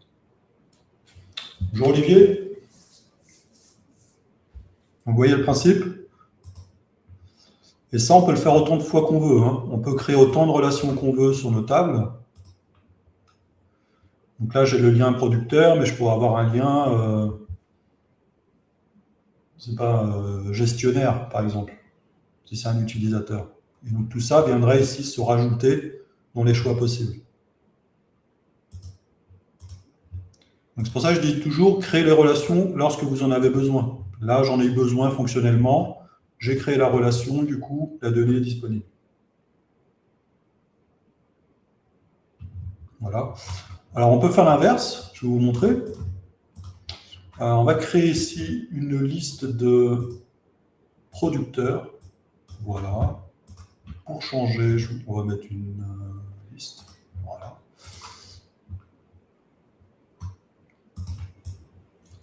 Speaker 1: Bonjour Olivier. Vous voyez le principe? Et ça, on peut le faire autant de fois qu'on veut. Hein. On peut créer autant de relations qu'on veut sur nos tables. Donc là, j'ai le lien producteur, mais je pourrais avoir un lien, c'est pas gestionnaire, par exemple, si c'est un utilisateur. Et donc tout ça viendrait ici se rajouter dans les choix possibles. Donc c'est pour ça que je dis toujours, créer les relations lorsque vous en avez besoin. Là, j'en ai eu besoin fonctionnellement. J'ai créé la relation, du coup, la donnée est disponible. Voilà. Alors, on peut faire l'inverse. Je vais vous montrer. On va créer ici une liste de producteurs. Voilà. Pour changer, on va mettre une liste. Voilà.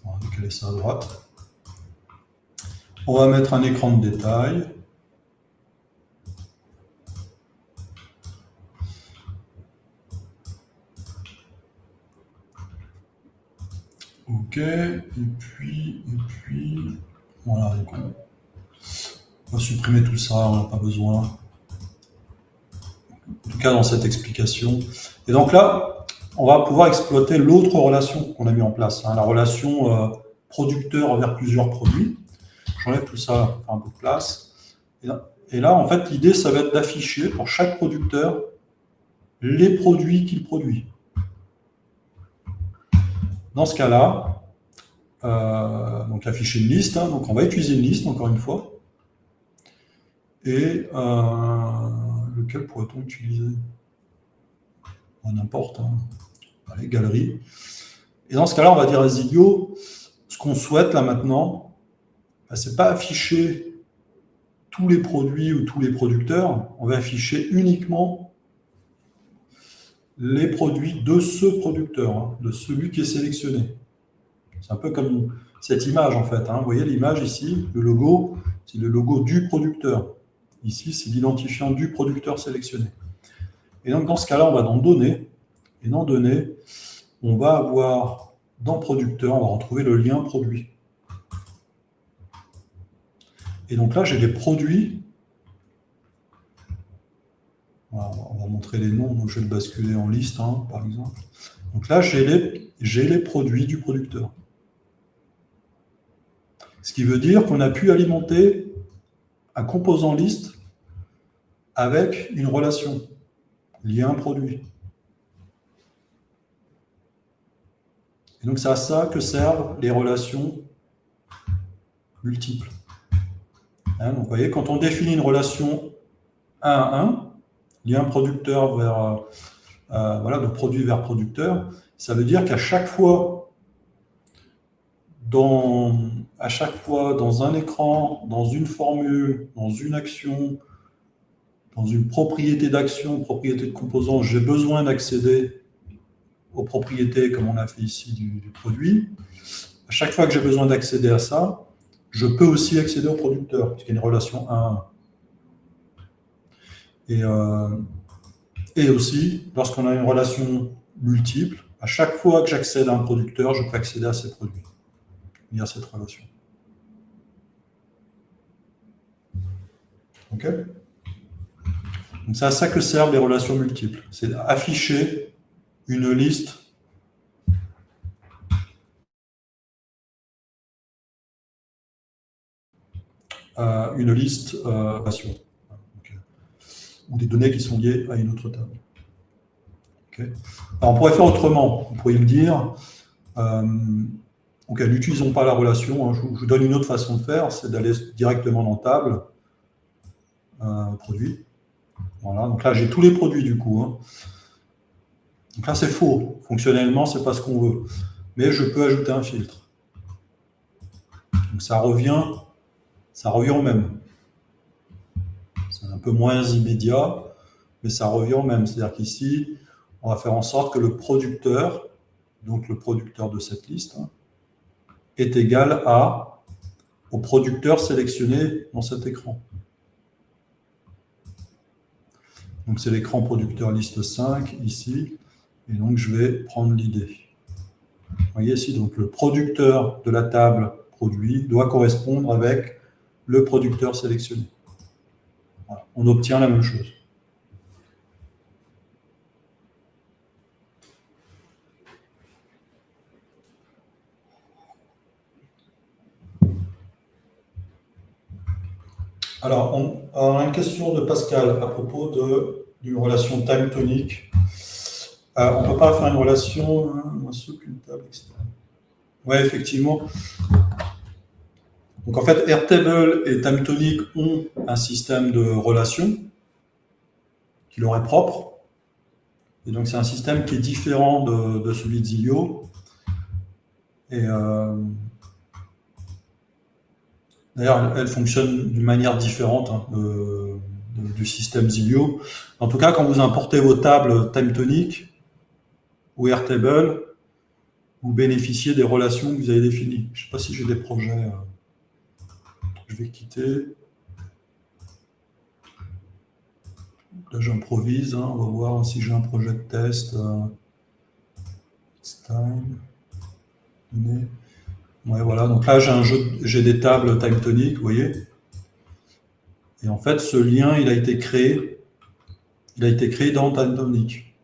Speaker 1: On va décaler ça à droite. On va mettre un écran de détail. Ok, et puis, voilà, on va supprimer tout ça, on n'a pas besoin. En tout cas, dans cette explication. Et donc là, on va pouvoir exploiter l'autre relation qu'on a mis en place, hein, la relation producteur vers plusieurs produits. J'enlève tout ça, faire un peu de place. Et là, en fait, l'idée, ça va être d'afficher pour chaque producteur les produits qu'il produit. Dans ce cas-là, donc afficher une liste, hein, donc on va utiliser une liste, encore une fois. Et lequel pourrait-on utiliser? N'importe. Hein. Allez, galerie. Et dans ce cas-là, on va dire à Zilio, ce qu'on souhaite là maintenant, ben, c'est pas afficher tous les produits ou tous les producteurs, on va afficher uniquement les produits de ce producteur, hein, de celui qui est sélectionné. C'est un peu comme cette image en fait. Hein. Vous voyez l'image ici, le logo, c'est le logo du producteur. Ici, c'est l'identifiant du producteur sélectionné. Et donc, dans ce cas-là, on va dans Données. Et dans Données, on va avoir, dans Producteur, on va retrouver le lien produit. Et donc là, j'ai les produits. Voilà, on va montrer les noms. Donc, je vais le basculer en liste, hein, par exemple. Donc là, j'ai les produits du producteur. Ce qui veut dire qu'on a pu alimenter un composant liste avec une relation, lien produit. Et donc c'est à ça que servent les relations multiples. Hein, donc vous voyez, quand on définit une relation 1 à 1, lien producteur vers voilà, de produit vers producteur, ça veut dire qu'à chaque fois, dans un écran, dans une formule, dans une action, dans une propriété d'action, propriété de composant, j'ai besoin d'accéder aux propriétés, comme on a fait ici, du produit. À chaque fois que j'ai besoin d'accéder à ça, je peux aussi accéder au producteur, puisqu'il y a une relation 1 à 1. Et aussi, lorsqu'on a une relation multiple, à chaque fois que j'accède à un producteur, je peux accéder à ses produits via cette relation. OK? Donc c'est à ça que servent les relations multiples. C'est afficher une liste relation. Ou des données qui sont liées à une autre table. Okay. Alors on pourrait faire autrement. Vous pourriez me dire, ok, n'utilisons pas la relation. Hein, je vous donne une autre façon de faire, c'est d'aller directement dans table, produit. Voilà, donc là j'ai tous les produits du coup. Hein. Donc là c'est faux. Fonctionnellement, c'est pas ce qu'on veut. Mais je peux ajouter un filtre. Donc ça revient au même. C'est un peu moins immédiat, mais ça revient au même. C'est-à-dire qu'ici, on va faire en sorte que le producteur, donc le producteur de cette liste, est égal au producteur sélectionné dans cet écran. Donc c'est l'écran producteur liste 5 ici, et donc je vais prendre l'idée. Vous voyez ici, donc le producteur de la table produit doit correspondre avec le producteur sélectionné. Voilà. On obtient la même chose. Alors, on a une question de Pascal à propos d'une relation time tonique. On ne peut pas faire une relation moins souple qu'une table externe. Oui, effectivement. Donc en fait, Airtable et time tonique ont un système de relations qui leur est propre. Et donc c'est un système qui est différent de celui de Zilio. Et d'ailleurs, elle fonctionne d'une manière différente du système Zilio. En tout cas, quand vous importez vos tables time tonique ou Airtable, vous bénéficiez des relations que vous avez définies. Je ne sais pas si j'ai des projets. Je vais quitter. Là, j'improvise. On va voir si j'ai un projet de test. It's time. Données. Ouais, voilà. Donc là, j'ai des tables time tonique, vous voyez. Et en fait, ce lien, il a été créé dans time tonique.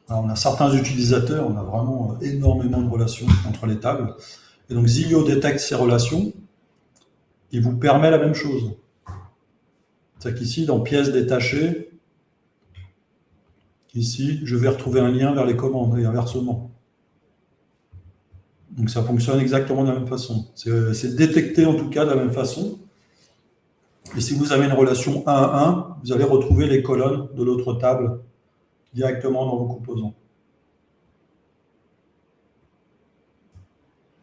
Speaker 1: Alors, on a certains utilisateurs, on a vraiment énormément de relations entre les tables. Et donc, Zilio détecte ces relations et vous permet la même chose. C'est-à-dire qu'ici, dans pièces détachées, ici, je vais retrouver un lien vers les commandes et inversement. Donc, ça fonctionne exactement de la même façon. C'est détecté en tout cas de la même façon. Et si vous avez une relation 1 à 1, vous allez retrouver les colonnes de l'autre table directement dans vos composants.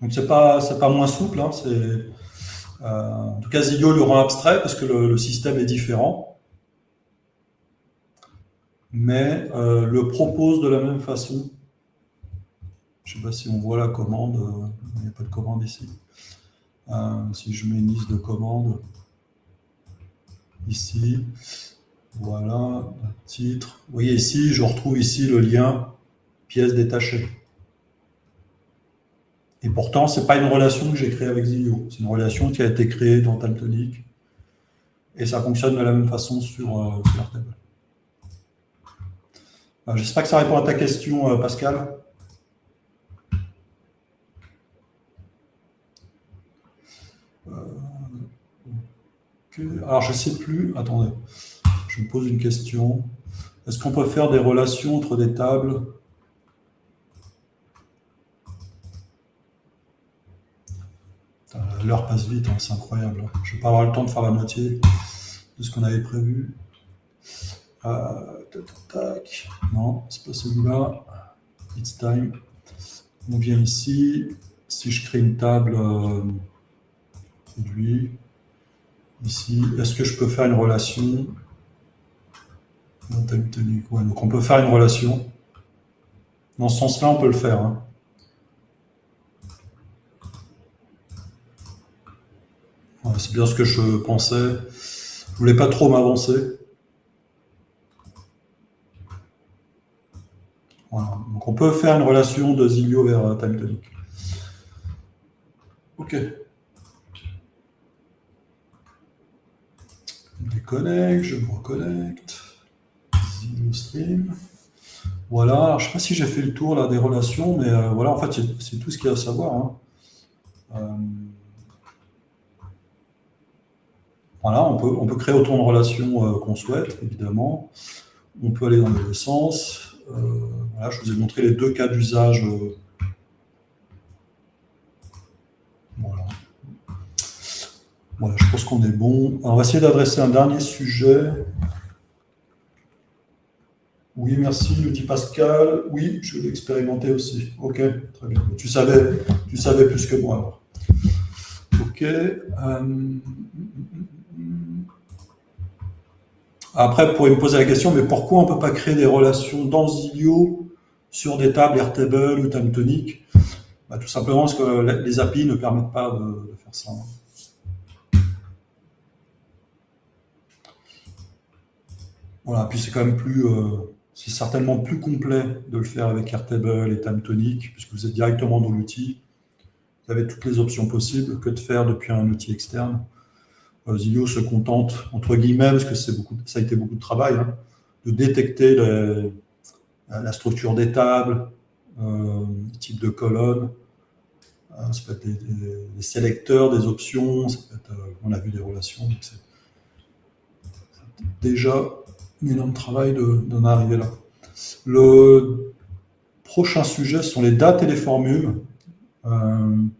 Speaker 1: Donc, c'est pas moins souple. En tout cas, Zilio le rend abstrait parce que le système est différent, mais le propose de la même façon. Je ne sais pas si on voit la commande. Il n'y a pas de commande ici. Si je mets une liste de commandes ici, voilà, titre. Vous voyez ici, je retrouve ici le lien pièces détachées. Et pourtant, ce n'est pas une relation que j'ai créée avec Zilio. C'est une relation qui a été créée dans time tonique. Et ça fonctionne de la même façon sur Airtable. J'espère que ça répond à ta question, Pascal. Alors, je ne sais plus. Attendez, je me pose une question. Est-ce qu'on peut faire des relations entre des tables ? L'heure passe vite, c'est incroyable. Je ne vais pas avoir le temps de faire la moitié de ce qu'on avait prévu. Tac. Non, c'est pas celui-là. It's time. On vient ici. Si je crée une table produit, ici, est-ce que je peux faire une relation? Ouais, donc on peut faire une relation. Dans ce sens-là, on peut le faire. Ouais, c'est bien ce que je pensais. Je voulais pas trop m'avancer. Voilà. Donc on peut faire une relation de Zilio vers time tonique. Ok. Je me déconnecte, je me reconnecte. Zilio Stream. Voilà. Alors, je ne sais pas si j'ai fait le tour là des relations, mais voilà, en fait, c'est tout ce qu'il y a à savoir. Voilà, on peut créer autant de relations qu'on souhaite, évidemment. On peut aller dans les deux sens. Voilà, je vous ai montré les deux cas d'usage. Voilà, je pense qu'on est bon. Alors, on va essayer d'adresser un dernier sujet. Oui, merci, nous dit Pascal. Oui, je l'ai expérimenté aussi. Ok, très bien. Tu savais plus que moi alors. Ok. Après, vous pourriez me poser la question, mais pourquoi on ne peut pas créer des relations dans Zilio sur des tables Airtable ou TimeTonic? Bah, tout simplement parce que les API ne permettent pas de faire ça. Voilà, puis c'est quand même plus, c'est certainement plus complet de le faire avec Airtable et TimeTonic, puisque vous êtes directement dans l'outil. Vous avez toutes les options possibles que de faire depuis un outil externe. Zilio se contente, entre guillemets, parce que ça a été beaucoup de travail, hein, de détecter la structure des tables, le type de colonne, ça peut être des sélecteurs, des options, ça peut être, on a vu des relations, donc c'est déjà un énorme travail d'en arriver là. Le prochain sujet sont les dates et les formules. Il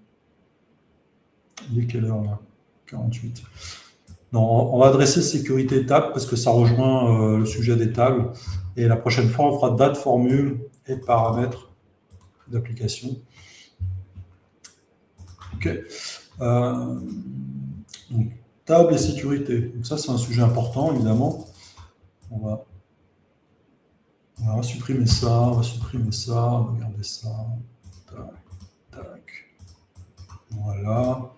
Speaker 1: est quelle heure là? 48. Non, on va adresser sécurité table parce que ça rejoint le sujet des tables. Et la prochaine fois, on fera date, formule et paramètres d'application. Ok. Donc, table et sécurité. Donc ça, c'est un sujet important, évidemment. On va supprimer ça, on va supprimer ça, on va garder ça. Tac, tac. Voilà.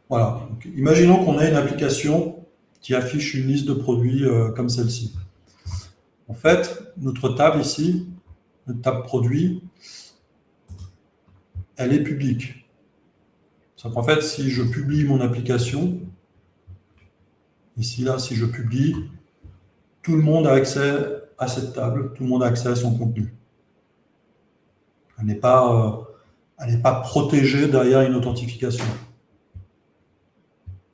Speaker 1: Voilà. Donc, imaginons qu'on a une application qui affiche une liste de produits comme celle-ci. En fait, notre table ici, notre table produit, elle est publique. C'est qu'en fait, si je publie mon application, ici, là, si je publie, tout le monde a accès à cette table, tout le monde a accès à son contenu. Elle n'est pas protégée derrière une authentification.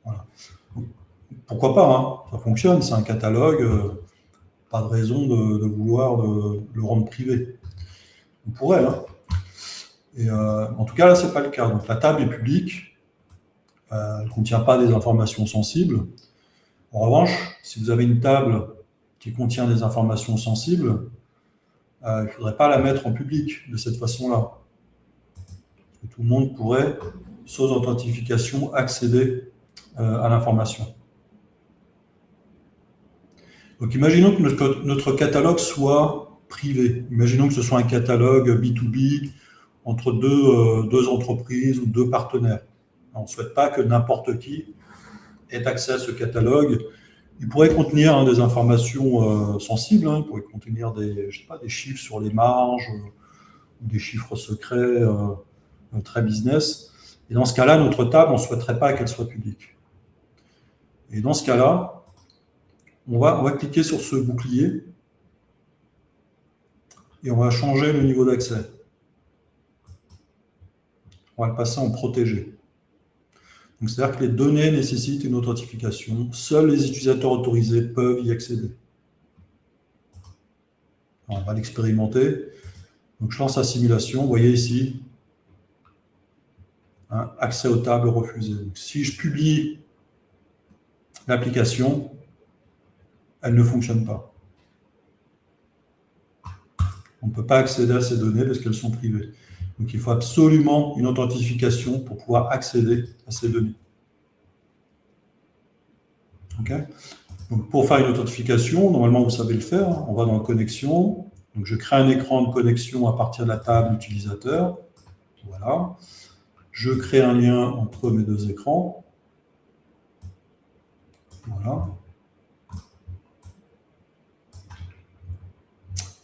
Speaker 1: Voilà. Donc, pourquoi pas, hein, ça fonctionne, c'est un catalogue, pas de raison de vouloir le rendre privé. On pourrait, hein. Et en tout cas, là, ce n'est pas le cas. Donc, la table est publique, elle ne contient pas des informations sensibles. En revanche, si vous avez une table qui contient des informations sensibles, il ne faudrait pas la mettre en public de cette façon-là. Tout le monde pourrait, sans authentification, accéder à l'information. Donc imaginons que notre catalogue soit privé. Imaginons que ce soit un catalogue B2B entre deux entreprises ou deux partenaires. On ne souhaite pas que n'importe qui ait accès à ce catalogue. Il pourrait contenir des informations sensibles, il pourrait contenir des chiffres sur les marges, des chiffres secrets très business. Et dans ce cas-là, notre table, on ne souhaiterait pas qu'elle soit publique. Et dans ce cas-là, on va cliquer sur ce bouclier et on va changer le niveau d'accès. On va le passer en protégé. Donc, c'est-à-dire que les données nécessitent une authentification. Seuls les utilisateurs autorisés peuvent y accéder. Alors, on va l'expérimenter. Donc, je lance la simulation. Vous voyez ici, accès aux tables refusé. Donc, si je publie l'application, elle ne fonctionne pas. On ne peut pas accéder à ces données parce qu'elles sont privées. Donc, il faut absolument une authentification pour pouvoir accéder à ces données. OK ? Donc, pour faire une authentification, normalement, vous savez le faire. On va dans Connexion. Donc, je crée un écran de connexion à partir de la table utilisateur. Voilà. Je crée un lien entre mes deux écrans. Voilà.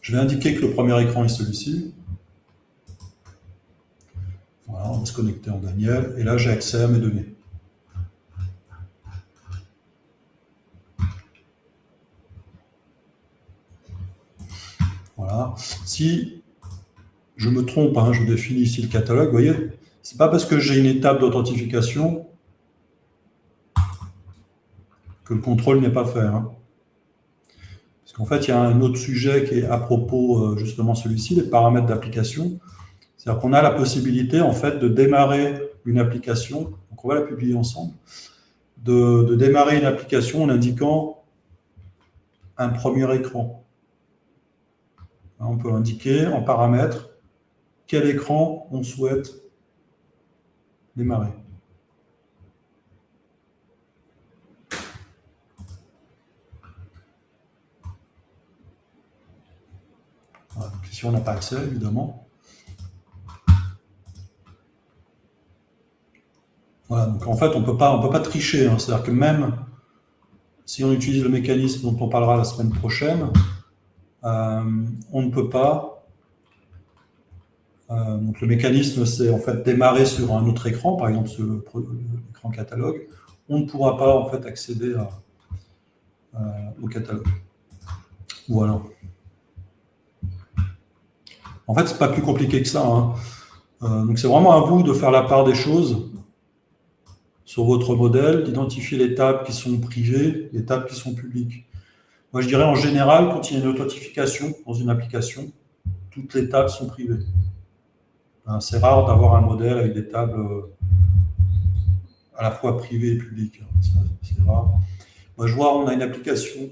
Speaker 1: Je vais indiquer que le premier écran est celui-ci. Voilà, on va se connecter en Daniel. Et là, j'ai accès à mes données. Voilà. Si je me trompe, je définis ici le catalogue, vous voyez, c'est pas parce que j'ai une étape d'authentification que le contrôle n'est pas fait. Parce qu'en fait, il y a un autre sujet qui est à propos, justement celui-ci, les paramètres d'application. C'est-à-dire qu'on a la possibilité, en fait, de démarrer une application, donc on va la publier ensemble, de démarrer une application en indiquant un premier écran. On peut indiquer en paramètres quel écran on souhaite démarrer. Donc ici, on n'a pas accès, évidemment. Voilà, donc en fait, on peut pas tricher. Hein. C'est-à-dire que même si on utilise le mécanisme dont on parlera la semaine prochaine, on ne peut pas. Donc le mécanisme, c'est en fait démarrer sur un autre écran, par exemple sur l'écran catalogue. On ne pourra pas en fait accéder au catalogue. Voilà. En fait, c'est pas plus compliqué que ça. Hein. Donc c'est vraiment à vous de faire la part des choses sur votre modèle, d'identifier les tables qui sont privées, les tables qui sont publiques. Moi, je dirais en général, quand il y a une authentification dans une application, toutes les tables sont privées. Hein, c'est rare d'avoir un modèle avec des tables à la fois privées et publiques. Hein, c'est rare. Moi, je vois, on a une application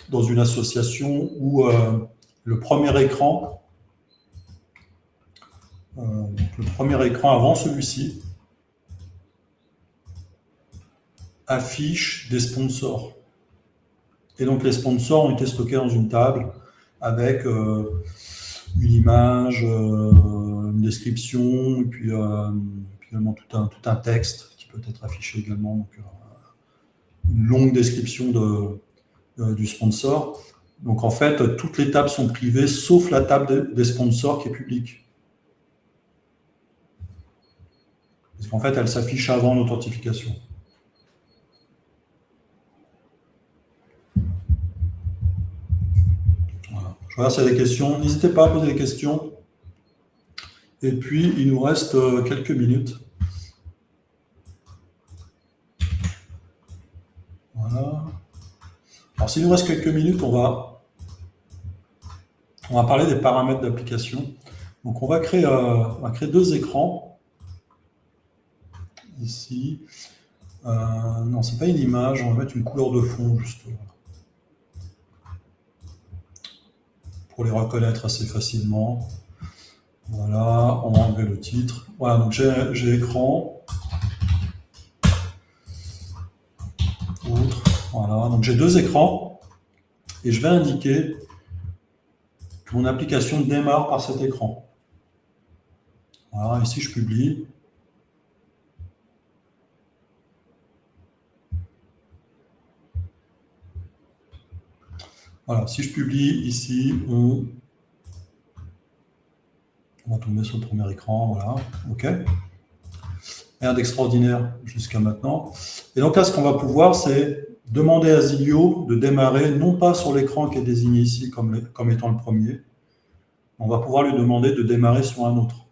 Speaker 1: dans une association où le premier écran avant celui-ci, affiche des sponsors. Et donc les sponsors ont été stockés dans une table avec une image, une description, et puis également tout un texte qui peut être affiché également. Donc, une longue description du sponsor. Donc en fait, toutes les tables sont privées, sauf la table des sponsors qui est publique. Parce qu'en fait, elle s'affiche avant l'authentification. Voilà. Je regarde s'il y a des questions. N'hésitez pas à poser des questions. Et puis, il nous reste quelques minutes. Voilà. Alors, s'il nous reste quelques minutes, on va parler des paramètres d'application. Donc, on va créer deux écrans. Ici. Non, c'est pas une image, on va mettre une couleur de fond, juste. Pour les reconnaître assez facilement. Voilà, on va enlever le titre. Voilà, donc j'ai écran. Autre. Voilà, donc j'ai deux écrans. Et je vais indiquer que mon application démarre par cet écran. Voilà, ici je publie. Voilà, si je publie ici, on va tomber sur le premier écran, voilà, ok. Rien d'extraordinaire jusqu'à maintenant. Et donc là, ce qu'on va pouvoir, c'est demander à Zilio de démarrer, non pas sur l'écran qui est désigné ici comme étant le premier, on va pouvoir lui demander de démarrer sur un autre.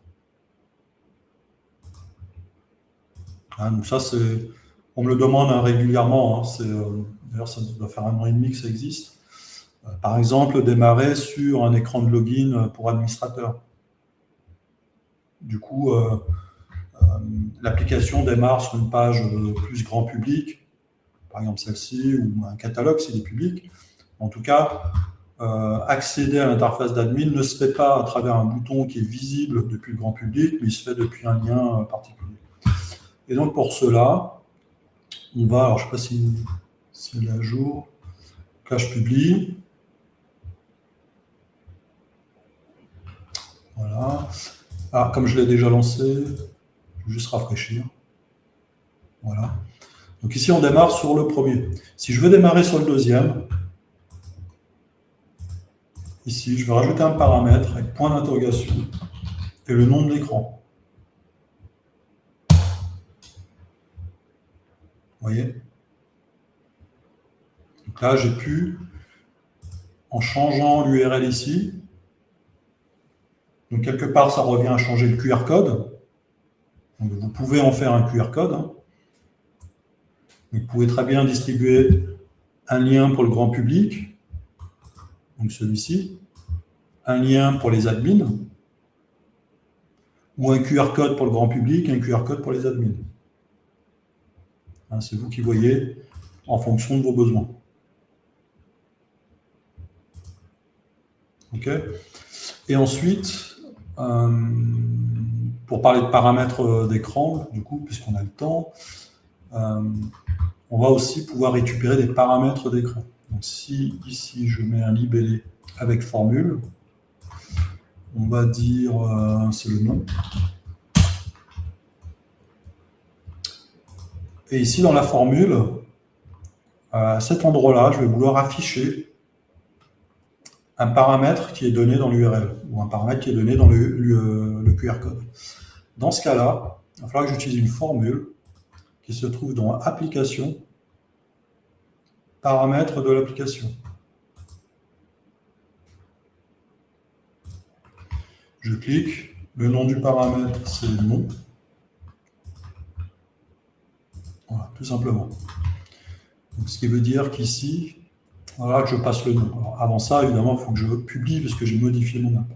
Speaker 1: Hein, donc ça, on me le demande régulièrement, hein, d'ailleurs, ça doit faire 1 an et demi que ça existe. Par exemple, démarrer sur un écran de login pour administrateur. Du coup, l'application démarre sur une page plus grand public, par exemple celle-ci, ou un catalogue s'il est public. En tout cas, accéder à l'interface d'admin ne se fait pas à travers un bouton qui est visible depuis le grand public, mais il se fait depuis un lien particulier. Et donc pour cela, on va, alors je ne sais pas si elle est à jour, là je publie. Voilà. Ah, comme je l'ai déjà lancé, je vais juste rafraîchir. Voilà. Donc ici, on démarre sur le premier. Si je veux démarrer sur le deuxième, ici, je vais rajouter un paramètre avec point d'interrogation et le nom de l'écran. Vous voyez? Donc là, j'ai pu, en changeant l'URL ici, donc quelque part, ça revient à changer le QR code. Donc vous pouvez en faire un QR code. Hein. Vous pouvez très bien distribuer un lien pour le grand public, donc celui-ci, un lien pour les admins, ou un QR code pour le grand public, un QR code pour les admins. Hein, c'est vous qui voyez en fonction de vos besoins. Ok. Et ensuite, pour parler de paramètres d'écran, du coup, puisqu'on a le temps, on va aussi pouvoir récupérer des paramètres d'écran. Donc si ici je mets un libellé avec formule, on va dire, c'est le nom. Et ici, dans la formule, à cet endroit-là, je vais vouloir afficher un paramètre qui est donné dans l'URL ou un paramètre qui est donné dans le QR code. Dans ce cas-là, il va falloir que j'utilise une formule qui se trouve dans Application, paramètres de l'application. Je clique, le nom du paramètre, c'est nom. Voilà, tout simplement. Donc, ce qui veut dire qu'ici, voilà, que je passe le nom. Alors, avant ça, évidemment, il faut que je publie parce que j'ai modifié mon app.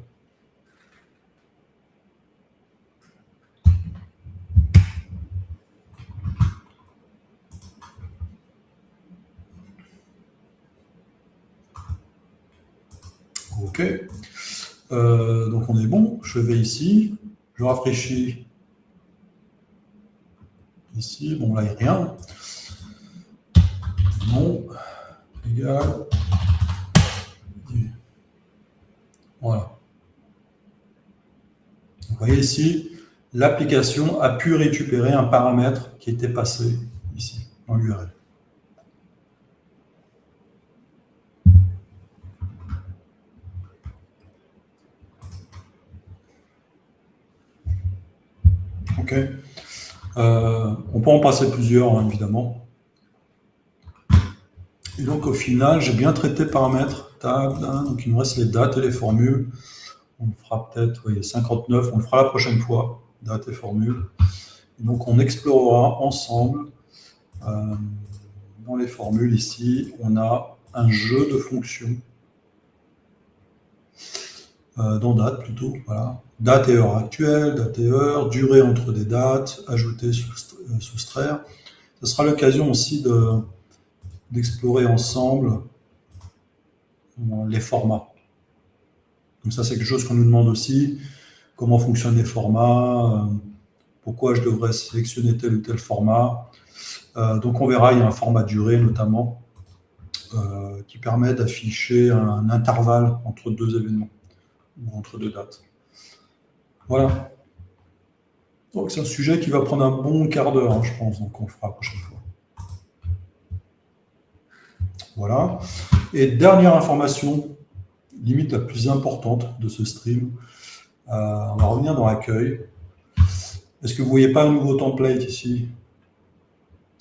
Speaker 1: OK. Donc, on est bon. Je vais ici. Je rafraîchis. Ici. Bon, là, il n'y a rien. Non. Égal. Voilà. Vous voyez ici, l'application a pu récupérer un paramètre qui était passé ici, dans l'URL. OK. On peut en passer plusieurs, hein, évidemment. Et donc, au final, j'ai bien traité paramètres, table, hein, donc il me reste les dates et les formules. On le fera peut-être, oui, 59, on le fera la prochaine fois, dates et formules. Et donc, on explorera ensemble, dans les formules ici, on a un jeu de fonctions, dans date plutôt, voilà. Date et heure actuelle, date et heure, durée entre des dates, ajouter, soustraire. Ce sera l'occasion aussi d'explorer ensemble les formats. Donc ça, c'est quelque chose qu'on nous demande aussi. Comment fonctionnent les formats, pourquoi je devrais sélectionner tel ou tel format. Donc on verra, il y a un format durée notamment, qui permet d'afficher un intervalle entre deux événements ou entre deux dates. Voilà. Donc c'est un sujet qui va prendre un bon quart d'heure, hein, je pense, donc on le fera la prochaine fois. Voilà. Et dernière information, limite la plus importante de ce stream, on va revenir dans l'accueil. Est-ce que vous ne voyez pas un nouveau template ici?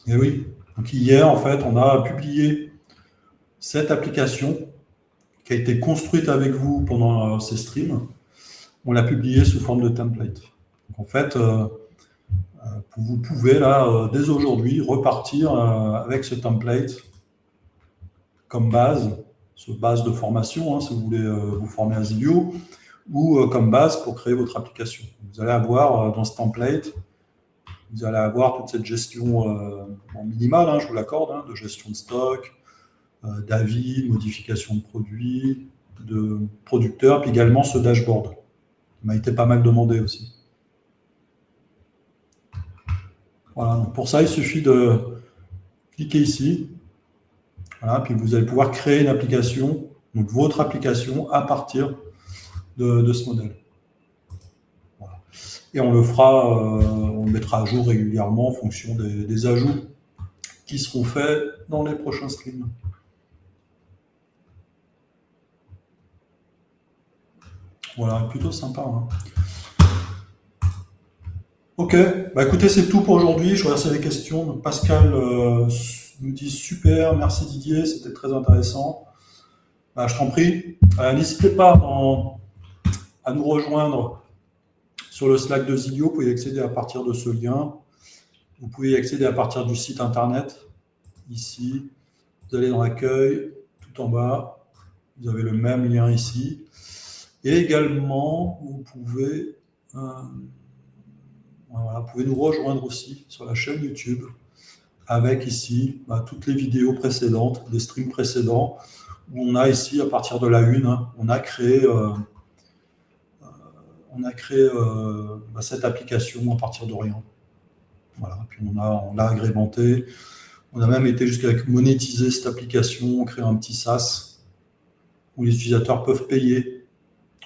Speaker 1: Eh oui. Donc hier, en fait, on a publié cette application qui a été construite avec vous pendant ces streams. On l'a publiée sous forme de template. Donc en fait, vous pouvez là, dès aujourd'hui, repartir avec ce template comme base de formation, hein, si vous voulez vous former à Zilio, ou comme base pour créer votre application. Vous allez avoir dans ce template, vous allez avoir toute cette gestion minimale, hein, je vous l'accorde, hein, de gestion de stock, d'avis, modification de produits, de producteurs, puis également ce dashboard. Il m'a été pas mal demandé aussi. Voilà, donc pour ça, il suffit de cliquer ici. Voilà, puis vous allez pouvoir créer une application, donc votre application, à partir de ce modèle. Voilà. Et on le fera, on le mettra à jour régulièrement en fonction des ajouts qui seront faits dans les prochains streams. Voilà, plutôt sympa. Hein. Ok, bah écoutez, c'est tout pour aujourd'hui. Je remercie les questions. Donc Pascal nous dit super, merci Didier, c'était très intéressant. Bah, je t'en prie. N'hésitez pas à nous rejoindre sur le Slack de Zilio. Vous pouvez y accéder à partir de ce lien. Vous pouvez y accéder à partir du site internet. Ici, vous allez dans l'accueil, tout en bas. Vous avez le même lien ici. Et également, vous pouvez nous rejoindre aussi sur la chaîne YouTube avec ici toutes les vidéos précédentes, des streams précédents, où on a ici, à partir de la une, hein, on a créé cette application à partir de rien. Voilà, puis on l'a agrémenté. On a même été jusqu'à monétiser cette application, créer un petit SaaS où les utilisateurs peuvent payer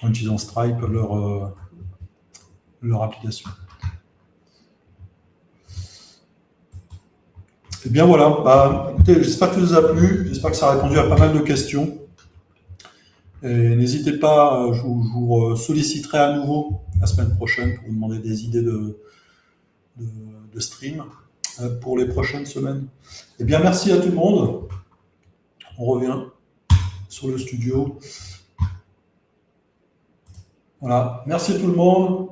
Speaker 1: en utilisant Stripe leur application. Et bien voilà, écoutez, j'espère que ça vous a plu, j'espère que ça a répondu à pas mal de questions. Et n'hésitez pas, je vous solliciterai à nouveau la semaine prochaine pour vous demander des idées de stream pour les prochaines semaines. Eh bien, merci à tout le monde. On revient sur le studio. Voilà, merci à tout le monde.